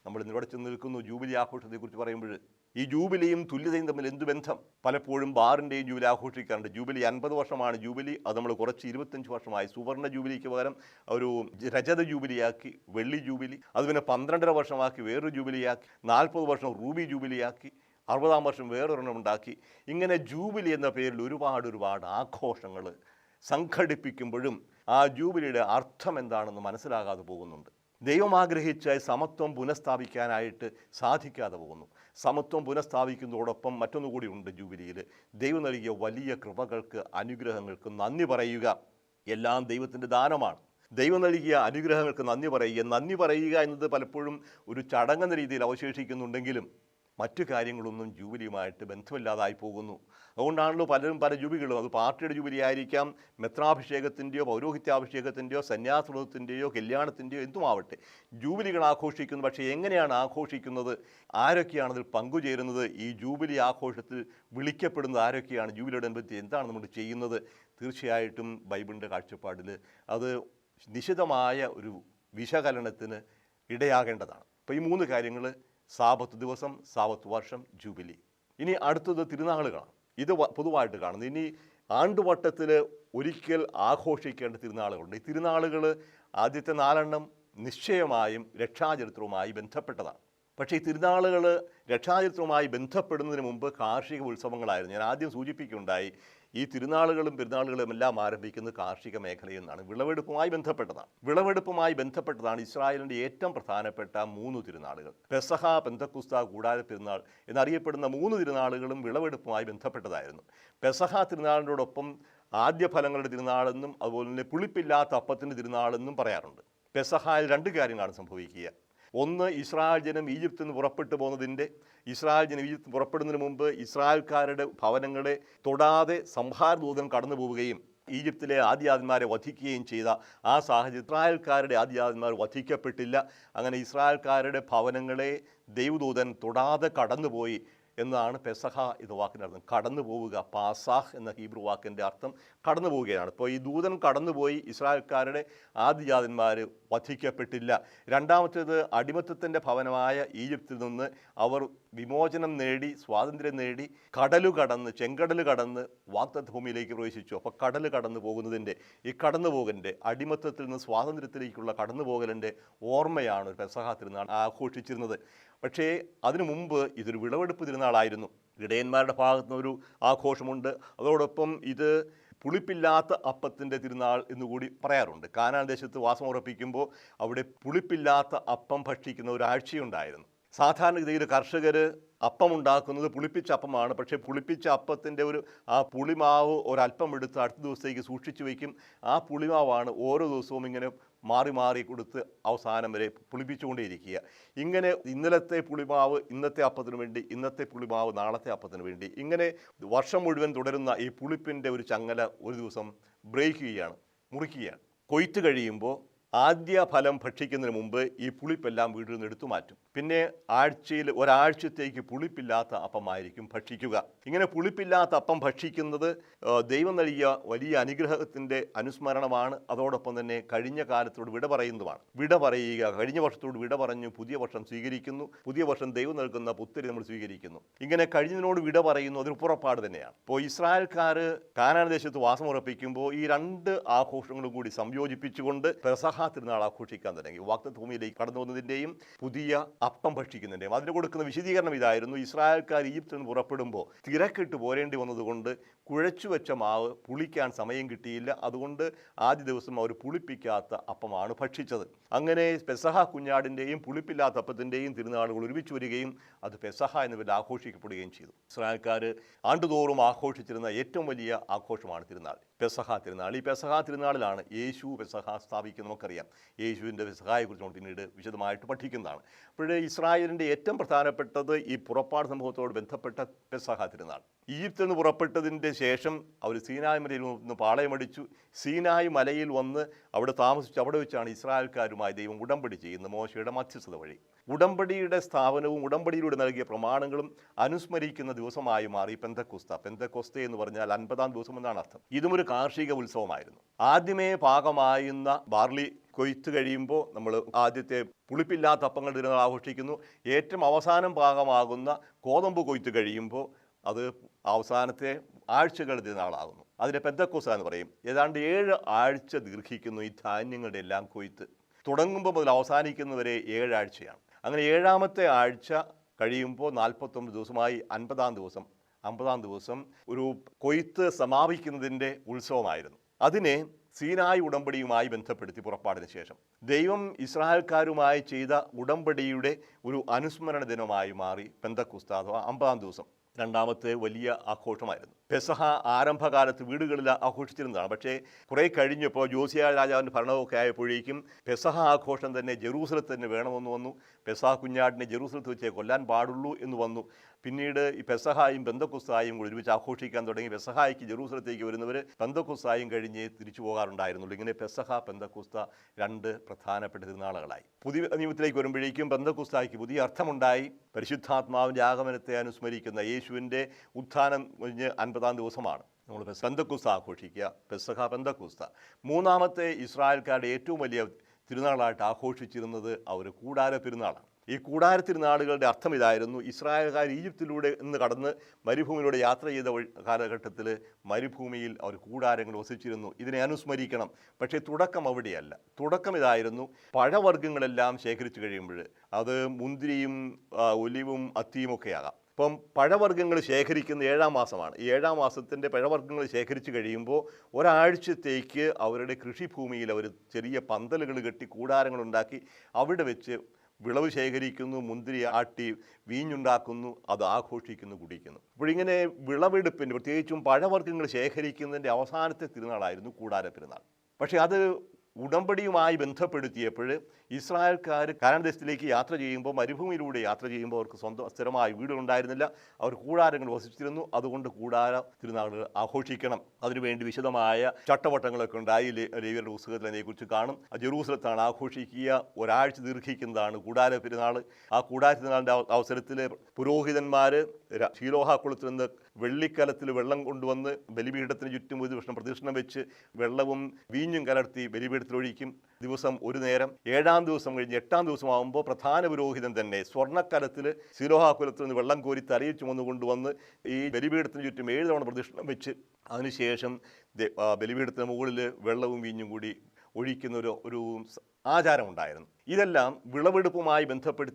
നമ്മൾ ഇന്നിവിടെ ചെന്ന് നിൽക്കുന്നു ജൂബിലി ആഘോഷത്തെക്കുറിച്ച് പറയുമ്പോൾ. ഈ ജൂബിലിയും തുല്യതയും തമ്മിൽ എന്ത് ബന്ധം? പലപ്പോഴും ബാറിൻ്റെയും ജൂബിലി ആഘോഷിക്കാറുണ്ട്. ജൂബിലി 50 വർഷമാണ് ജൂബിലി, അത് നമ്മൾ കുറച്ച് 25 വർഷമായി. സുവർണ്ണ ജൂബിലിക്ക് പകരം ഒരു രജത ജൂബിലിയാക്കി, വെള്ളി ജൂബിലി. അത് പിന്നെ 12.5 വർഷമാക്കി വേറൊരു ജൂബിലിയാക്കി, 40 വർഷം റൂബി ജൂബിലിയാക്കി, 60-ാം വർഷം വേറൊരെണ്ണം ഉണ്ടാക്കി. ഇങ്ങനെ ജൂബിലി എന്ന പേരിൽ ഒരുപാട് ആഘോഷങ്ങൾ സംഘടിപ്പിക്കുമ്പോഴും ആ ജൂബിലിയുടെ അർത്ഥം എന്താണെന്ന് മനസ്സിലാകാതെ പോകുന്നുണ്ട്. ദൈവം ആഗ്രഹിച്ച സമത്വം പുനഃസ്ഥാപിക്കാനായിട്ട് സാധിക്കാതെ പോകുന്നു. സമത്വം പുനഃസ്ഥാപിക്കുന്നതോടൊപ്പം മറ്റൊന്നുകൂടി ഉണ്ട് ജൂബിലിയിൽ. ദൈവം നൽകിയ വലിയ കൃപകൾക്ക്, അനുഗ്രഹങ്ങൾക്ക് നന്ദി പറയുക. എല്ലാം ദൈവത്തിൻ്റെ ദാനമാണ്. ദൈവം നൽകിയ അനുഗ്രഹങ്ങൾക്ക് നന്ദി പറയുക എന്നത് പലപ്പോഴും ഒരു ചടങ്ങെന്ന രീതിയിൽ അവശേഷിക്കുന്നുണ്ടെങ്കിലും മറ്റു കാര്യങ്ങളൊന്നും ജൂബിലിയുമായിട്ട് ബന്ധമില്ലാതായി പോകുന്നു. അതുകൊണ്ടാണല്ലോ പലരും പല ജൂബിലികളും, അത് പാർട്ടിയുടെ ജൂബിലി ആയിരിക്കാം, മെത്രാഭിഷേകത്തിൻ്റെയോ പൗരോഹിത്യാഭിഷേകത്തിൻ്റെയോ സന്യാസത്തിൻ്റെയോ കല്യാണത്തിൻ്റെയോ എന്തുമാവട്ടെ, ജൂബിലികൾ ആഘോഷിക്കുന്നു. പക്ഷേ എങ്ങനെയാണ് ആഘോഷിക്കുന്നത്? ആരൊക്കെയാണ് അതിൽ പങ്കുചേരുന്നത്? ഈ ജൂബിലി ആഘോഷത്തിൽ വിളിക്കപ്പെടുന്നത് ആരൊക്കെയാണ്? ജൂബിലിയോടനുബന്ധിച്ച് എന്താണ് നമ്മൾ ചെയ്യുന്നത്? തീർച്ചയായിട്ടും ബൈബിളിൻ്റെ കാഴ്ചപ്പാടിൽ അത് നിശിതമായ ഒരു വിശകലനത്തിന് ഇടയാകേണ്ടതാണ്. അപ്പോൾ ഈ 3 കാര്യങ്ങൾ: സാപത്ത് ദിവസം, സാപത്ത് വർഷം, ജൂബിലി. ഇനി അടുത്തത് തിരുനാളുകളാണ്. ഇത് പൊതുവായിട്ട് കാണുന്നത്. ഇനി ആണ്ടുവട്ടത്തിൽ ഒരിക്കൽ ആഘോഷിക്കേണ്ട തിരുനാളുകളുണ്ട്. ഈ തിരുനാളുകൾ ആദ്യത്തെ 4 നിശ്ചയമായും രക്ഷാചരിത്രവുമായി ബന്ധപ്പെട്ടതാണ്. പക്ഷേ ഈ തിരുനാളുകൾ രക്ഷാചരിത്രവുമായി ബന്ധപ്പെടുന്നതിന് മുമ്പ് കാർഷിക ഉത്സവങ്ങളായിരുന്നു. ഞാൻ ആദ്യം സൂചിപ്പിക്കുകയുണ്ടായി, ഈ തിരുനാളുകളും പെരുന്നാളുകളും എല്ലാം ആരംഭിക്കുന്നത് കാർഷിക മേഖലയിൽ നിന്നാണ്. വിളവെടുപ്പുമായി ബന്ധപ്പെട്ടതാണ് ഇസ്രായേലിൻ്റെ ഏറ്റവും പ്രധാനപ്പെട്ട 3 തിരുനാളുകൾ. പെസഹ, പെന്തക്കുസ്ത, കൂടാര പെരുന്നാൾ എന്നറിയപ്പെടുന്ന 3 തിരുനാളുകളും വിളവെടുപ്പുമായി ബന്ധപ്പെട്ടതായിരുന്നു. പെസഹ തിരുനാളിനോടൊപ്പം ആദ്യ ഫലങ്ങളുടെ തിരുനാളെന്നും അതുപോലെ തന്നെ പുളിപ്പില്ലാത്ത അപ്പത്തിൻ്റെ തിരുനാളെന്നും പറയാറുണ്ട്. പെസഹയിൽ 2 കാര്യങ്ങളാണ് സംഭവിക്കുക. ഒന്ന്, ഇസ്രായേൽ ജനം ഈജിപ്തിൽ നിന്ന് പുറപ്പെട്ടു പോകുന്നതിൻ്റെ, ഇസ്രായേൽ ജനം ഈജിപ്ത് പുറപ്പെടുന്നതിന് മുമ്പ് ഇസ്രായേൽക്കാരുടെ ഭവനങ്ങളെ തൊടാതെ സംഹാരദൂതൻ കടന്നു പോവുകയും ഈജിപ്തിലെ ആദ്യാന്മാരെ വധിക്കുകയും ചെയ്ത ആ സാഹചര്യം ഇസ്രായേൽക്കാരുടെ ആദ്യാന്മാർ വധിക്കപ്പെട്ടില്ല. അങ്ങനെ ഇസ്രായേൽക്കാരുടെ ഭവനങ്ങളെ ദൈവദൂതൻ തൊടാതെ കടന്നുപോയി എന്നാണ് പെസഹ എന്ന വാക്കിൻ്റെ അർത്ഥം. കടന്നു പോവുക. പാസാഹ് എന്ന ഹീബ്രു വാക്കിൻ്റെ അർത്ഥം കടന്നു പോവുകയാണ്. ഇപ്പോൾ ഈ ദൂതൻ കടന്നുപോയി, ഇസ്രായേൽക്കാരുടെ ആദ്യജാതന്മാർ വധിക്കപ്പെട്ടില്ല. രണ്ടാമത്തേത്, അടിമത്തത്തിൻ്റെ ഭവനമായ ഈജിപ്തിൽ നിന്ന് അവർ വിമോചനം നേടി, സ്വാതന്ത്ര്യം നേടി, ചെങ്കടൽ കടന്ന് വാഗ്ദത്ത ഭൂമിയിലേക്ക് പ്രവേശിച്ചു. അപ്പോൾ കടൽ കടന്നു പോകുന്നതിൻ്റെ, ഈ കടന്നുപോകലിൻ്റെ, അടിമത്തത്തിൽ നിന്ന് സ്വാതന്ത്ര്യത്തിലേക്കുള്ള കടന്നുപോകലിൻ്റെ ഓർമ്മയാണ് ഒരു പെസഹ തിരുനാൾ ആഘോഷിച്ചിരുന്നത്. പക്ഷേ അതിനു മുമ്പ് ഇതൊരു വിളവെടുപ്പ് തിരുനാളായിരുന്നു. ഇടയന്മാരുടെ ഭാഗത്തു നിന്നൊരു ആഘോഷമുണ്ട്. അതോടൊപ്പം ഇത് പുളിപ്പില്ലാത്ത അപ്പത്തിൻ്റെ തിരുനാൾ എന്നുകൂടി പറയാറുണ്ട്. കാനാൻ ദേശത്ത് വാസമുറപ്പിക്കുമ്പോൾ അവിടെ പുളിപ്പില്ലാത്ത അപ്പം ഭക്ഷിക്കുന്ന ഒരാഴ്ചയുണ്ടായിരുന്നു. സാധാരണഗതിയിൽ കർഷകർ അപ്പം ഉണ്ടാക്കുന്നത് പുളിപ്പിച്ച അപ്പമാണ്. പക്ഷേ പുളിപ്പിച്ച അപ്പത്തിൻ്റെ ആ പുളിമാവ് ഒരല്പം എടുത്ത് അടുത്ത ദിവസത്തേക്ക് സൂക്ഷിച്ചു വയ്ക്കും. ആ പുളിമാവാണ് ഓരോ ദിവസവും ഇങ്ങനെ മാറി കൊടുത്ത് അവസാനം വരെ പുളിപ്പിച്ചുകൊണ്ടേയിരിക്കുക. ഇങ്ങനെ ഇന്നലത്തെ പുളിമാവ് ഇന്നത്തെ അപ്പത്തിന് വേണ്ടി, ഇന്നത്തെ പുളിമാവ് നാളത്തെ അപ്പത്തിന് വേണ്ടി, ഇങ്ങനെ വർഷം മുഴുവൻ തുടരുന്ന ഈ പുളിപ്പിൻ്റെ ഒരു ചങ്ങല ഒരു ദിവസം മുറിക്കുകയാണ്. കൊയ്ത്ത് കഴിയുമ്പോൾ ആദ്യ ഫലം ഭക്ഷിക്കുന്നതിന് മുമ്പ് ഈ പുളിപ്പെല്ലാം വീട്ടിൽ നിന്ന് എടുത്തു മാറ്റും. പിന്നെ ഒരാഴ്ചത്തേക്ക് പുളിപ്പില്ലാത്ത അപ്പമായിരിക്കും ഭക്ഷിക്കുക. ഇങ്ങനെ പുളിപ്പില്ലാത്ത അപ്പം ഭക്ഷിക്കുന്നത് ദൈവം നൽകിയ വലിയ അനുഗ്രഹത്തിൻ്റെ അനുസ്മരണമാണ്. അതോടൊപ്പം തന്നെ കഴിഞ്ഞ കാലത്തോട് വിട പറയുന്നതുമാണ്. കഴിഞ്ഞ വർഷത്തോട് വിട പറഞ്ഞു പുതിയ വർഷം സ്വീകരിക്കുന്നു. പുതിയ വർഷം ദൈവം നൽകുന്ന പുത്തരി നമ്മൾ സ്വീകരിക്കുന്നു. ഇങ്ങനെ കഴിഞ്ഞതിനോട് വിട പറയുന്നു. അതൊരു പുറപ്പാട് തന്നെയാണ്. ഇപ്പോൾ ഇസ്രായേൽക്കാർ കാനാൻ ദേശത്ത് വാസമുറപ്പിക്കുമ്പോൾ ഈ 2 ആഘോഷങ്ങളും കൂടി സംയോജിപ്പിച്ചുകൊണ്ട് പെസഹ തിരുനാൾ ആഘോഷിക്കാൻ തുടങ്ങി. വാഗ്ദത്ത ഭൂമിയിലേക്ക് കടന്നു വന്നതിൻ്റെയും പുതിയ അപ്പം ഭക്ഷിക്കുന്നതിൻ്റെയും അതിന് കൊടുക്കുന്ന വിശദീകരണം ഇതായിരുന്നു: ഇസ്രായേൽക്കാർ ഈജിപ്തിൽ നിന്ന് പുറപ്പെടുമ്പോൾ തിരക്കിട്ട് പോരേണ്ടി വന്നതുകൊണ്ട് കുഴച്ചു വെച്ച മാവ് പുളിക്കാൻ സമയം കിട്ടിയില്ല. അതുകൊണ്ട് ആദ്യ ദിവസം അവർ പുളിപ്പിക്കാത്ത അപ്പമാണ് ഭക്ഷിച്ചത്. അങ്ങനെ പെസഹ കുഞ്ഞാടിൻ്റെയും പുളിപ്പില്ലാത്ത അപ്പത്തിൻ്റെയും തിരുനാളുകൾ ഒരുമിച്ച് വരികയും അത് പെസഹ എന്ന പേരിൽ ആഘോഷിക്കപ്പെടുകയും ചെയ്തു. ഇസ്രായേൽക്കാർ ആണ്ടുതോറും ആഘോഷിച്ചിരുന്ന ഏറ്റവും വലിയ ആഘോഷമാണ് തിരുനാൾ, പെസഹ തിരുനാൾ. ഈ പെസഹ തിരുനാളിലാണ് യേശു പെസഹ സ്ഥാപിക്കുന്നത്. നമുക്കറിയാം യേശുവിൻ്റെ പെസഹയെക്കുറിച്ച് നമ്മൾ പിന്നീട് വിശദമായിട്ട് പഠിക്കുന്നതാണ്. അപ്പോഴേ ഇസ്രായേലിൻ്റെ ഏറ്റവും പ്രധാനപ്പെട്ടത് ഈ പുറപ്പാട് സംഭവത്തോട് ബന്ധപ്പെട്ട പെസഹ തിരുനാൾ. ഈജിപ്തിൽ നിന്ന് പുറപ്പെട്ടതിൻ്റെ ശേഷം അവർ സീനായ് മലയിൽ നിന്ന് പാളയമടിച്ചു. സീനായ് മലയിൽ വന്ന് അവിടെ താമസിച്ചു. അവിടെ വെച്ചാണ് ഇസ്രായേൽക്കാരുമായി ദൈവം ഉടമ്പടി ചെയ്യുന്നത് മോശയുടെ മധ്യസ്ഥത വഴി. ഉടമ്പടിയുടെ സ്ഥാപനവും ഉടമ്പടിയിലൂടെ നൽകിയ പ്രമാണങ്ങളും അനുസ്മരിക്കുന്ന ദിവസമായി മാറി പെന്തക്കോസ്ത എന്ന് പറഞ്ഞാൽ 50-ാം ദിവസം എന്നാണ് അർത്ഥം. ഇതും ഒരു കാർഷിക ഉത്സവമായിരുന്നു. ആദ്യമേ പാകമായുന്ന ബാർലി കൊയ്ത്ത് കഴിയുമ്പോൾ നമ്മൾ ആദ്യത്തെ പുളിപ്പില്ലാത്ത അപ്പങ്ങൾ തിരുനാൾ ആഘോഷിക്കുന്നു. ഏറ്റവും അവസാനം പാകമാകുന്ന ഗോതമ്പ് കൊയ്ത്ത് കഴിയുമ്പോൾ അത് അവസാനത്തെ ആഴ്ചകൾ തിരുനാളാകുന്നു. അതിനെ പെന്തക്കോസ്ത എന്ന് പറയും. ഏതാണ്ട് 7 ആഴ്ച ദീർഘിക്കുന്നു ഈ ധാന്യങ്ങളുടെ എല്ലാം കൊയ്ത്ത്. തുടങ്ങുമ്പോൾ മുതൽ അവസാനിക്കുന്നവരെ 7 ആഴ്ചയാണ്. അങ്ങനെ 7ാമത്തെ ആഴ്ച കഴിയുമ്പോൾ 49 ദിവസമായി 50-ാം ദിവസം ഒരു കൊയ്ത്ത് സമാപിക്കുന്നതിൻ്റെ ഉത്സവമായിരുന്നു. അതിനെ സീനായ് ഉടമ്പടിയുമായി ബന്ധപ്പെടുത്തി പുറപ്പാടിന് ശേഷം ദൈവം ഇസ്രായേൽക്കാരുമായി ചെയ്ത ഉടമ്പടിയുടെ ഒരു അനുസ്മരണ ദിനമായി മാറി പെന്തക്കോസ്ത അഥവാ 50-ാം ദിവസം. രണ്ടാമത്തെ വലിയ ആഘോഷമായിരുന്നു. പെസഹ ആരംഭകാലത്ത് വീടുകളിൽ ആഘോഷിച്ചിരുന്നതാണ്. പക്ഷേ കുറേ കഴിഞ്ഞപ്പോൾ ജോസിയ രാജാവിൻ്റെ ഭരണമൊക്കെ ആയപ്പോഴേക്കും പെസഹ ആഘോഷം തന്നെ ജെറൂസലത്ത് തന്നെ വേണമെന്ന് വന്നു. പെസഹ കുഞ്ഞാടിനെ ജെറൂസലത്ത് വെച്ചേ കൊല്ലാൻ പാടുള്ളൂ എന്ന് വന്നു. പിന്നീട് ഈ പെസഹായും പെന്തക്കോസ്തായും കൂടി ഒരുമിച്ച് ആഘോഷിക്കാൻ തുടങ്ങി. പെസഹായ്ക്ക് ജെറൂസലത്തേക്ക് വരുന്നവർ പെന്തക്കോസ്തായും കഴിഞ്ഞ് തിരിച്ചു പോകാറുണ്ടായിരുന്നുള്ളൂ. ഇങ്ങനെ പെസഹ പെന്തക്കോസ്ത 2 പ്രധാനപ്പെട്ട തിരുനാളുകളായി. പുതിയ നിയമത്തിലേക്ക് വരുമ്പോഴേക്കും പെന്തക്കോസ്തായ്ക്ക് പുതിയ അർത്ഥമുണ്ടായി. പരിശുദ്ധാത്മാവിൻ്റെ ആഗമനത്തെ അനുസ്മരിക്കുന്ന യേശുവിൻ്റെ ഉത്ഥാനം കഴിഞ്ഞ് 50-ാം ദിവസമാണ് നമ്മൾ പെന്തക്കോസ്ത ആഘോഷിക്കുക, പെസഹ പെന്തക്കോസ്ത. മൂന്നാമത്തെ ഇസ്രായേൽക്കാരുടെ ഏറ്റവും വലിയ തിരുനാളായിട്ട് ആഘോഷിച്ചിരുന്നത് അവർ കൂടാര തിരുനാളാണ്. ഈ കൂടാര തിരുനാളുകളുടെ അർത്ഥം ഇതായിരുന്നു: ഇസ്രായേൽക്കാർ ഈജിപ്തിലൂടെ നിന്ന് കടന്ന് മരുഭൂമിയിലൂടെ യാത്ര ചെയ്ത കാലഘട്ടത്തിൽ മരുഭൂമിയിൽ അവർ കൂടാരങ്ങൾ വസിച്ചിരുന്നു. ഇതിനെ അനുസ്മരിക്കണം. പക്ഷേ തുടക്കം അവിടെയല്ല. തുടക്കം ഇതായിരുന്നു: പഴവർഗ്ഗങ്ങളെല്ലാം ശേഖരിച്ചു കഴിയുമ്പോൾ, അത് മുന്തിരിയും ഒലിവും അത്തിയും ഒക്കെ ആകാം. ഇപ്പം പഴവർഗ്ഗങ്ങൾ ശേഖരിക്കുന്ന 7-ാം മാസമാണ്. ഈ 7-ാം മാസത്തിൻ്റെ പഴവർഗ്ഗങ്ങൾ ശേഖരിച്ച് കഴിയുമ്പോൾ ഒരാഴ്ചത്തേക്ക് അവരുടെ കൃഷിഭൂമിയിൽ അവർ ചെറിയ പന്തലുകൾ കെട്ടി കൂടാരങ്ങളുണ്ടാക്കി അവിടെ വെച്ച് വിളവ് ശേഖരിക്കുന്നു, മുന്തിരി ആട്ടി വീഞ്ഞുണ്ടാക്കുന്നു, അത് ആഘോഷിക്കുന്നു, കുടിക്കുന്നു. അപ്പോഴിങ്ങനെ വിളവെടുപ്പിൻ്റെ പ്രത്യേകിച്ചും പഴവർഗ്ഗങ്ങൾ ശേഖരിക്കുന്നതിൻ്റെ അവസാനത്തെ തിരുനാളായിരുന്നു കൂടാര തിരുനാൾ. പക്ഷേ അത് ഉടമ്പടിയുമായി ബന്ധപ്പെടുത്തിയപ്പോൾ ഇസ്രായേൽക്കാർ കാനാൻദേശത്തിലേക്ക് യാത്ര ചെയ്യുമ്പോൾ, മരുഭൂമിയിലൂടെ യാത്ര ചെയ്യുമ്പോൾ അവർക്ക് സ്വന്തം സ്ഥിരമായ വീടുകളുണ്ടായിരുന്നില്ല. അവർ കൂടാരങ്ങൾ വസിച്ചിരുന്നു. അതുകൊണ്ട് കൂടാര തിരുനാളുകൾ ആഘോഷിക്കണം. അതിനുവേണ്ടി വിശദമായ ചട്ടവട്ടങ്ങളൊക്കെ ഉണ്ടായി. ലേവ്യരുടെ പുസ്തകത്തിൽ അതിനെക്കുറിച്ച് കാണും. ജെറൂസലത്താണ് ആഘോഷിക്കുക. ഒരാഴ്ച ദീർഘിക്കുന്നതാണ് കൂടാര തിരുനാൾ. ആ കൂടാര തിരുനാളിൻ്റെ അവസരത്തിൽ പുരോഹിതന്മാർ ശീലോഹ കുളത്തിൽ നിന്ന് വെള്ളിക്കലത്തിൽ വെള്ളം കൊണ്ടുവന്ന് ബലിപീഠത്തിന് ചുറ്റും ഒരു പ്രദക്ഷിണം വെച്ച് വെള്ളവും വീഞ്ഞും കലർത്തി ബലിപീഠത്തിലൊഴിക്കും. ദിവസം ഒരു നേരം. 7-ാം ദിവസം കഴിഞ്ഞ് 8-ാം ദിവസമാകുമ്പോൾ പ്രധാന പുരോഹിതൻ തന്നെ സ്വർണ്ണക്കലത്തിൽ ശീലോഹ കുലത്തിൽ നിന്ന് വെള്ളം കോരി തലയിൽ ചുമന്നു കൊണ്ടുവന്ന് ഈ ബലിപീഠത്തിന് ചുറ്റും 7 തവണ പ്രദക്ഷിണം വെച്ച് അതിനുശേഷം ബലിപീഠത്തിന് മുകളിൽ വെള്ളവും വീഞ്ഞും കൂടി ഒഴിക്കുന്ന ഒരു ആചാരമുണ്ടായിരുന്നു. ഇതെല്ലാം വിളവെടുപ്പുമായി ബന്ധപ്പെട്ട്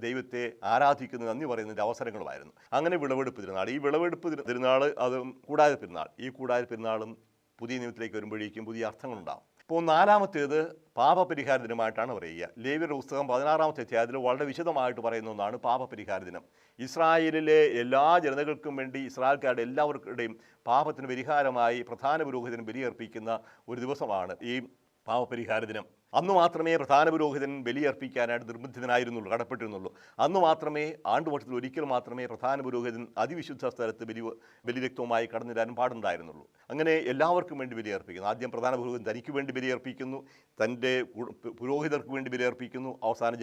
ദൈവത്തെ ആരാധിക്കുന്ന നന്ദി പറയുന്നതിൻ്റെ അവസരങ്ങളുമായിരുന്നു. അങ്ങനെ വിളവെടുപ്പ് തിരുനാൾ, ഈ വിളവെടുപ്പ് തിരുനാൾ അത് കൂടാര തിരുനാൾ. ഈ കൂടാര തിരുനാളും പുതിയ നിയമത്തിലേക്ക് വരുമ്പോഴേക്കും പുതിയ അർത്ഥങ്ങളുണ്ടാകും. ഇപ്പോൾ 4ാമത്തേത് പാപപരിഹാര ദിനമായിട്ടാണ് പറയുക. ലേവ്യരുടെ പുസ്തകം 16-ാമത്തെ അധ്യായത്തിൽ വളരെ വിശദമായിട്ട് പറയുന്ന ഒന്നാണ് പാപപരിഹാര ദിനം. ഇസ്രായേലിലെ എല്ലാ ജനതകൾക്കും വേണ്ടി, ഇസ്രായേൽക്കാരുടെ എല്ലാവർക്കുടെയും പാപത്തിന് പരിഹാരമായി പ്രധാന പുരോഹിതൻ ബലിയർപ്പിക്കുന്ന ഒരു ദിവസമാണ് ഈ പാപപരിഹാര ദിനം. അന്ന് മാത്രമേ പ്രധാന പുരോഹിതൻ ബലിയർപ്പിക്കാനായിട്ട് നിർബന്ധിതനായിരുന്നുള്ളൂ, കടപ്പെട്ടിരുന്നുള്ളൂ. അന്ന് മാത്രമേ, ആണ്ടുവർഷത്തിൽ ഒരിക്കൽ മാത്രമേ പ്രധാന പുരോഹിതൻ അതിവിശുദ്ധ സ്ഥലത്ത് ബലിരക്തവുമായി കടന്നിടാനും പാടുണ്ടായിരുന്നുള്ളൂ. അങ്ങനെ എല്ലാവർക്കും വേണ്ടി ബലിയർപ്പിക്കുന്നു. ആദ്യം പ്രധാന പുരോഹിതൻ തനിക്ക് വേണ്ടി ബലിയർപ്പിക്കുന്നു, തൻ്റെ പുരോഹിതർക്ക് വേണ്ടി ബലിയർപ്പിക്കുന്നു, അവസാനം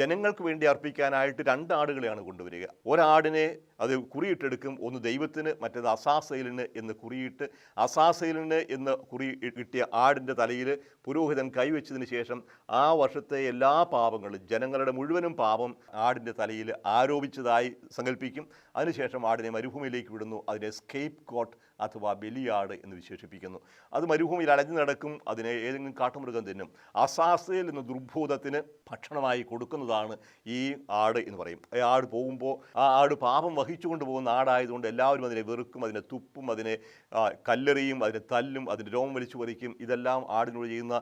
ജനങ്ങൾക്ക് വേണ്ടി അർപ്പിക്കാനായിട്ട് 2 ആടുകളെയാണ് കൊണ്ടുവരിക. ഒരാടിനെ അത് കുറിയിട്ടെടുക്കും. ഒന്ന് ദൈവത്തിന്, മറ്റേത് അസാസേലിന് എന്ന് കുറിയിട്ട്, അസാസേലിന് എന്ന് കുറി കിട്ടിയ ആടിൻ്റെ തലയിൽ പുരോഹിതൻ കൈവച്ചതിന് ശേഷം ആ വർഷത്തെ എല്ലാ പാപങ്ങളും, ജനങ്ങളുടെ മുഴുവനും പാപം ആടിൻ്റെ തലയിൽ ആരോപിച്ചതായി സങ്കല്പിക്കും. അതിനുശേഷം ആടിനെ മരുഭൂമിയിലേക്ക് വിടുന്നു. അതിനെ സ്കേപ്പ് ഗോട്ട് അഥവാ ബലിയാട് എന്ന് വിശേഷിപ്പിക്കുന്നു. അത് മരുഭൂമിയിൽ അലഞ്ഞു നടക്കും, അതിനെ ഏതെങ്കിലും കാട്ടുമൃഗം തിന്നും. അസാസയിൽ എന്ന ദുർഭൂതത്തിന് ഭക്ഷണമായി കൊടുക്കുന്നതാണ് ഈ ആട് എന്ന് പറയും. ഈ ആട് പോകുമ്പോൾ ആ ആട് പാപം വഹിച്ചുകൊണ്ട് പോകുന്ന ആടായതുകൊണ്ട് എല്ലാവരും അതിനെ വെറുക്കും, അതിനെ തുപ്പും, അതിനെ കല്ലെറിയും, അതിനെ തല്ലും, അതിൻ്റെ രോമം വലിച്ചു പറിക്കും. ഇതെല്ലാം ആടിനോട് ചെയ്യുന്ന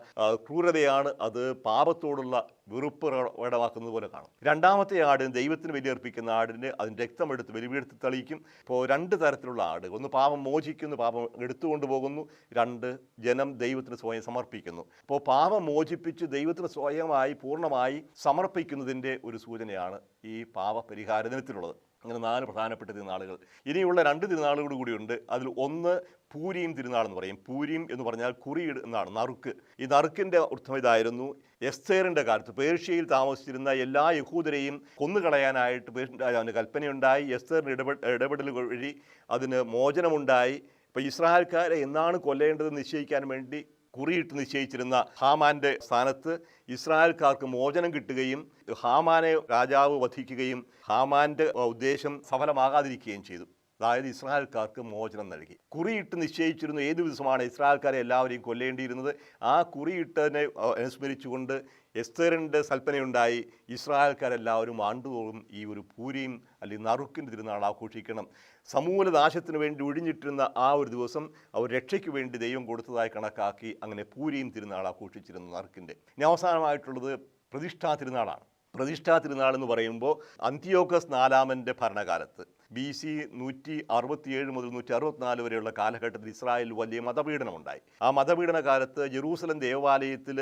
ക്രൂരതയാണ്. അത് പാപത്തോടുള്ള വെറുപ്പ് പ്രകടമാക്കുന്നത് പോലെ കാണും. രണ്ടാമത്തെ ആട് ദൈവത്തിന് ബലിയർപ്പിക്കുന്ന ആടിന് അതിൻ്റെ രക്തമെടുത്ത് ബലിപീഠത്തിൽ തളിക്കും. ഇപ്പോൾ രണ്ട് തരത്തിലുള്ള ആട്, ഒന്ന് പാപം മോചിക്കുന്നു, പാപം എടുത്തുകൊണ്ട് പോകുന്നു. രണ്ട്, ജനം ദൈവത്തിന് സ്വയം സമർപ്പിക്കുന്നു. അപ്പോൾ പാപം മോചിപ്പിച്ച് ദൈവത്തിന് സ്വയമായി പൂർണ്ണമായി സമർപ്പിക്കുന്നതിൻ്റെ ഒരു സൂചനയാണ് ഈ പാപപരിഹാര ദിനത്തിലുള്ളത്. അങ്ങനെ 4 പ്രധാനപ്പെട്ട തിരുനാളുകൾ. ഇനിയുള്ള 2 തിരുനാളുകൾ കൂടിയുണ്ട്. അതിൽ ഒന്ന് പൂരീം തിരുനാൾ എന്ന് പറയും. പൂരീം എന്ന് പറഞ്ഞാൽ കുറിയിട് എന്നാണ്, നറുക്ക്. ഈ നറുക്കിൻ്റെ അർത്ഥം ഇതായിരുന്നു: എസ്തേറിൻ്റെ കാലത്ത് പേർഷ്യയിൽ താമസിച്ചിരുന്ന എല്ലാ യഹൂദരെയും കൊന്നുകളയാനായിട്ട് പേർഷ്യൻ രാജാവിന് കൽപ്പനയുണ്ടായി. എസ്തേറിൻ്റെ ഇടപെടൽ വഴി അതിന് മോചനമുണ്ടായി. ഇപ്പോൾ ഇസ്രായേൽക്കാരെ എന്നാണ് കൊല്ലേണ്ടതെന്ന് നിശ്ചയിക്കാൻ വേണ്ടി കുറിയിട്ട് നിശ്ചയിച്ചിരുന്ന ഹാമാൻ്റെ സ്ഥാനത്ത് ഇസ്രായേൽക്കാർക്ക് മോചനം കിട്ടുകയും ഹാമാനെ രാജാവ് വധിക്കുകയും ഹാമാൻ്റെ ഉദ്ദേശം സഫലമാകാതിരിക്കുകയും ചെയ്തു. അതായത് ഇസ്രായേൽക്കാർക്ക് മോചനം നൽകി. കുറിയിട്ട് നിശ്ചയിച്ചിരുന്നു ഏത് ദിവസമാണ് ഇസ്രായേൽക്കാരെ എല്ലാവരെയും കൊല്ലേണ്ടിയിരുന്നത്. ആ കുറിയിട്ടതിനെ അനുസ്മരിച്ചുകൊണ്ട് എസ്തേറിൻ്റെ കൽപ്പനയുണ്ടായി. ഇസ്രായേൽക്കാരെല്ലാവരും ആണ്ടുതോറും ഈ ഒരു പൂരീം അല്ലെങ്കിൽ നറുക്കിൻ്റെ തിരുനാൾ ആഘോഷിക്കണം. സമൂലനാശത്തിന് വേണ്ടി ഒഴിഞ്ഞിട്ടിരുന്ന ആ ഒരു ദിവസം അവർ രക്ഷയ്ക്ക് വേണ്ടി ദൈവം കൊടുത്തതായി കണക്കാക്കി അങ്ങനെ പൂരീം തിരുനാൾ ആഘോഷിച്ചിരുന്നു നറുക്കിൻ്റെ. ഇനി അവസാനമായിട്ടുള്ളത് പ്രതിഷ്ഠാ തിരുനാളാണ്. പ്രതിഷ്ഠാ തിരുനാൾ എന്ന് പറയുമ്പോൾ അന്തിയോക്കസ് 4-ന്റെ ഭരണകാലത്ത് BC 167 മുതൽ 164 വരെയുള്ള കാലഘട്ടത്തിൽ ഇസ്രായേലിൽ വലിയ മതപീഡനമുണ്ടായി. ആ മതപീഡന കാലത്ത് ജെറൂസലം ദേവാലയത്തിൽ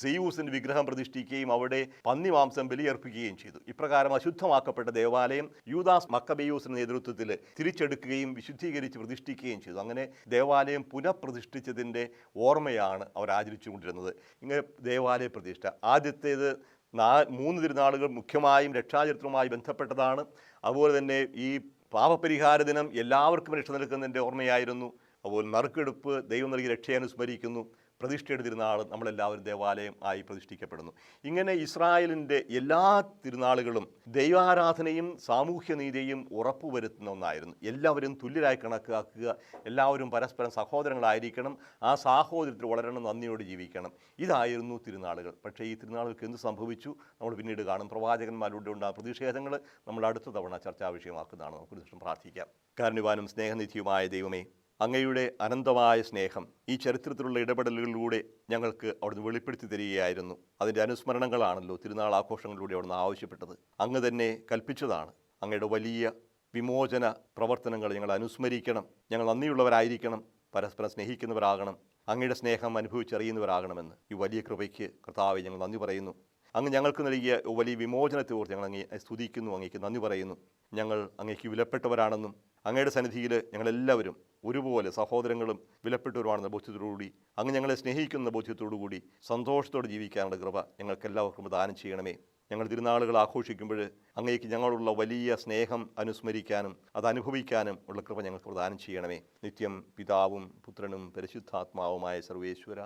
സെയൂസിൻ്റെ വിഗ്രഹം പ്രതിഷ്ഠിക്കുകയും അവിടെ പന്നിമാംസം ബലിയർപ്പിക്കുകയും ചെയ്തു. ഇപ്രകാരം അശുദ്ധമാക്കപ്പെട്ട ദേവാലയം യൂദാസ് മക്കബെയൂസിൻ്റെ നേതൃത്വത്തിൽ തിരിച്ചെടുക്കുകയും വിശുദ്ധീകരിച്ച് പ്രതിഷ്ഠിക്കുകയും ചെയ്തു. അങ്ങനെ ദേവാലയം പുനഃപ്രതിഷ്ഠിച്ചതിൻ്റെ ഓർമ്മയാണ് അവർ ആചരിച്ചുകൊണ്ടിരുന്നത്. ഇങ്ങനെ ദേവാലയ പ്രതിഷ്ഠ ആദ്യത്തേത് 3 തിരുനാളുകൾ മുഖ്യമായും രക്ഷാചരിത്രവുമായി ബന്ധപ്പെട്ടതാണ്. അതുപോലെ തന്നെ ഈ പാപപരിഹാര ദിനം എല്ലാവർക്കും രക്ഷ നൽകുന്നതിൻ്റെ ഓർമ്മയായിരുന്നു. അതുപോലെ നറുക്കെടുപ്പ് ദൈവം നൽകിയ രക്ഷയെ അനുസ്മരിക്കുന്നു. പ്രതിഷ്ഠയുടെ തിരുനാൾ നമ്മളെല്ലാവരും ദേവാലയം ആയി പ്രതിഷ്ഠിക്കപ്പെടുന്നു. ഇങ്ങനെ ഇസ്രായേലിൻ്റെ എല്ലാ തിരുനാളുകളും ദൈവാരാധനയും സാമൂഹ്യനീതിയും ഉറപ്പുവരുത്തുന്ന ഒന്നായിരുന്നു. എല്ലാവരും തുല്യരായി കണക്കാക്കുക, എല്ലാവരും പരസ്പരം സഹോദരങ്ങളായിരിക്കണം, ആ സാഹോദര്യത്തിൽ വളരണം, നന്ദിയോട് ജീവിക്കണം. ഇതായിരുന്നു തിരുനാളുകൾ. പക്ഷേ ഈ തിരുനാളുകൾക്ക് എന്ത് സംഭവിച്ചു നമ്മൾ പിന്നീട് കാണും. പ്രവാചകന്മാരുടെ ഉണ്ടാകുന്ന പ്രതിഷേധങ്ങൾ നമ്മൾ അടുത്ത തവണ ചർച്ചാ വിഷയമാക്കുന്നതാണ്. നമുക്ക് ഒരു ദിവസം പ്രാർത്ഥിക്കാം. കാരുണ്യവാനും സ്നേഹനിധിയുമായ ദൈവമേ, അങ്ങയുടെ അനന്തമായ സ്നേഹം ഈ ചരിത്രത്തിലുള്ള ഇടപെടലുകളിലൂടെ ഞങ്ങൾക്ക് അവിടുന്ന് വെളിപ്പെടുത്തി തരികയായിരുന്നു. അതിൻ്റെ അനുസ്മരണങ്ങളാണല്ലോ തിരുനാൾ ആഘോഷങ്ങളിലൂടെ അവിടുന്ന് ആവശ്യപ്പെട്ടത്. അങ്ങ് തന്നെ കൽപ്പിച്ചതാണ്. അങ്ങയുടെ വലിയ വിമോചന പ്രവർത്തനങ്ങൾ ഞങ്ങൾ അനുസ്മരിക്കണം. ഞങ്ങൾ നന്ദിയുള്ളവരായിരിക്കണം, പരസ്പരം സ്നേഹിക്കുന്നവരാകണം, അങ്ങയുടെ സ്നേഹം അനുഭവിച്ചറിയുന്നവരാകണമെന്ന് ഈ വലിയ കൃപയ്ക്ക് കർത്താവേ ഞങ്ങൾ നന്ദി പറയുന്നു. അങ്ങ് ഞങ്ങൾക്ക് നൽകിയ വലിയ വിമോചനത്തെ ഓർത്ത് ഞങ്ങൾ അങ്ങേ സ്തുതിക്കുന്നു, അങ്ങേക്ക് നന്ദി പറയുന്നു. ഞങ്ങൾ അങ്ങേക്ക് വിലപ്പെട്ടവരാണെന്നും അങ്ങയുടെ സന്നിധിയിൽ ഞങ്ങളെല്ലാവരും ഒരുപോലെ സഹോദരങ്ങളും വിലപ്പെട്ടവരുമാണെന്ന ബോധ്യത്തോടുകൂടി അങ്ങ് ഞങ്ങളെ സ്നേഹിക്കുന്ന ബോധ്യത്തോടുകൂടി സന്തോഷത്തോടെ ജീവിക്കാനുള്ള കൃപ ഞങ്ങൾക്കെല്ലാവർക്കും ദാനം ചെയ്യണമേ. ഞങ്ങൾ തിരുനാളുകൾ ആഘോഷിക്കുമ്പോൾ അങ്ങേക്ക് ഞങ്ങളുള്ള വലിയ സ്നേഹം അനുസ്മരിക്കാനും അത് അനുഭവിക്കാനും ഉള്ള കൃപ ഞങ്ങൾക്ക് പ്രദാനം ചെയ്യണമേ. നിത്യം പിതാവും പുത്രനും പരിശുദ്ധാത്മാവുമായ സർവേശ്വര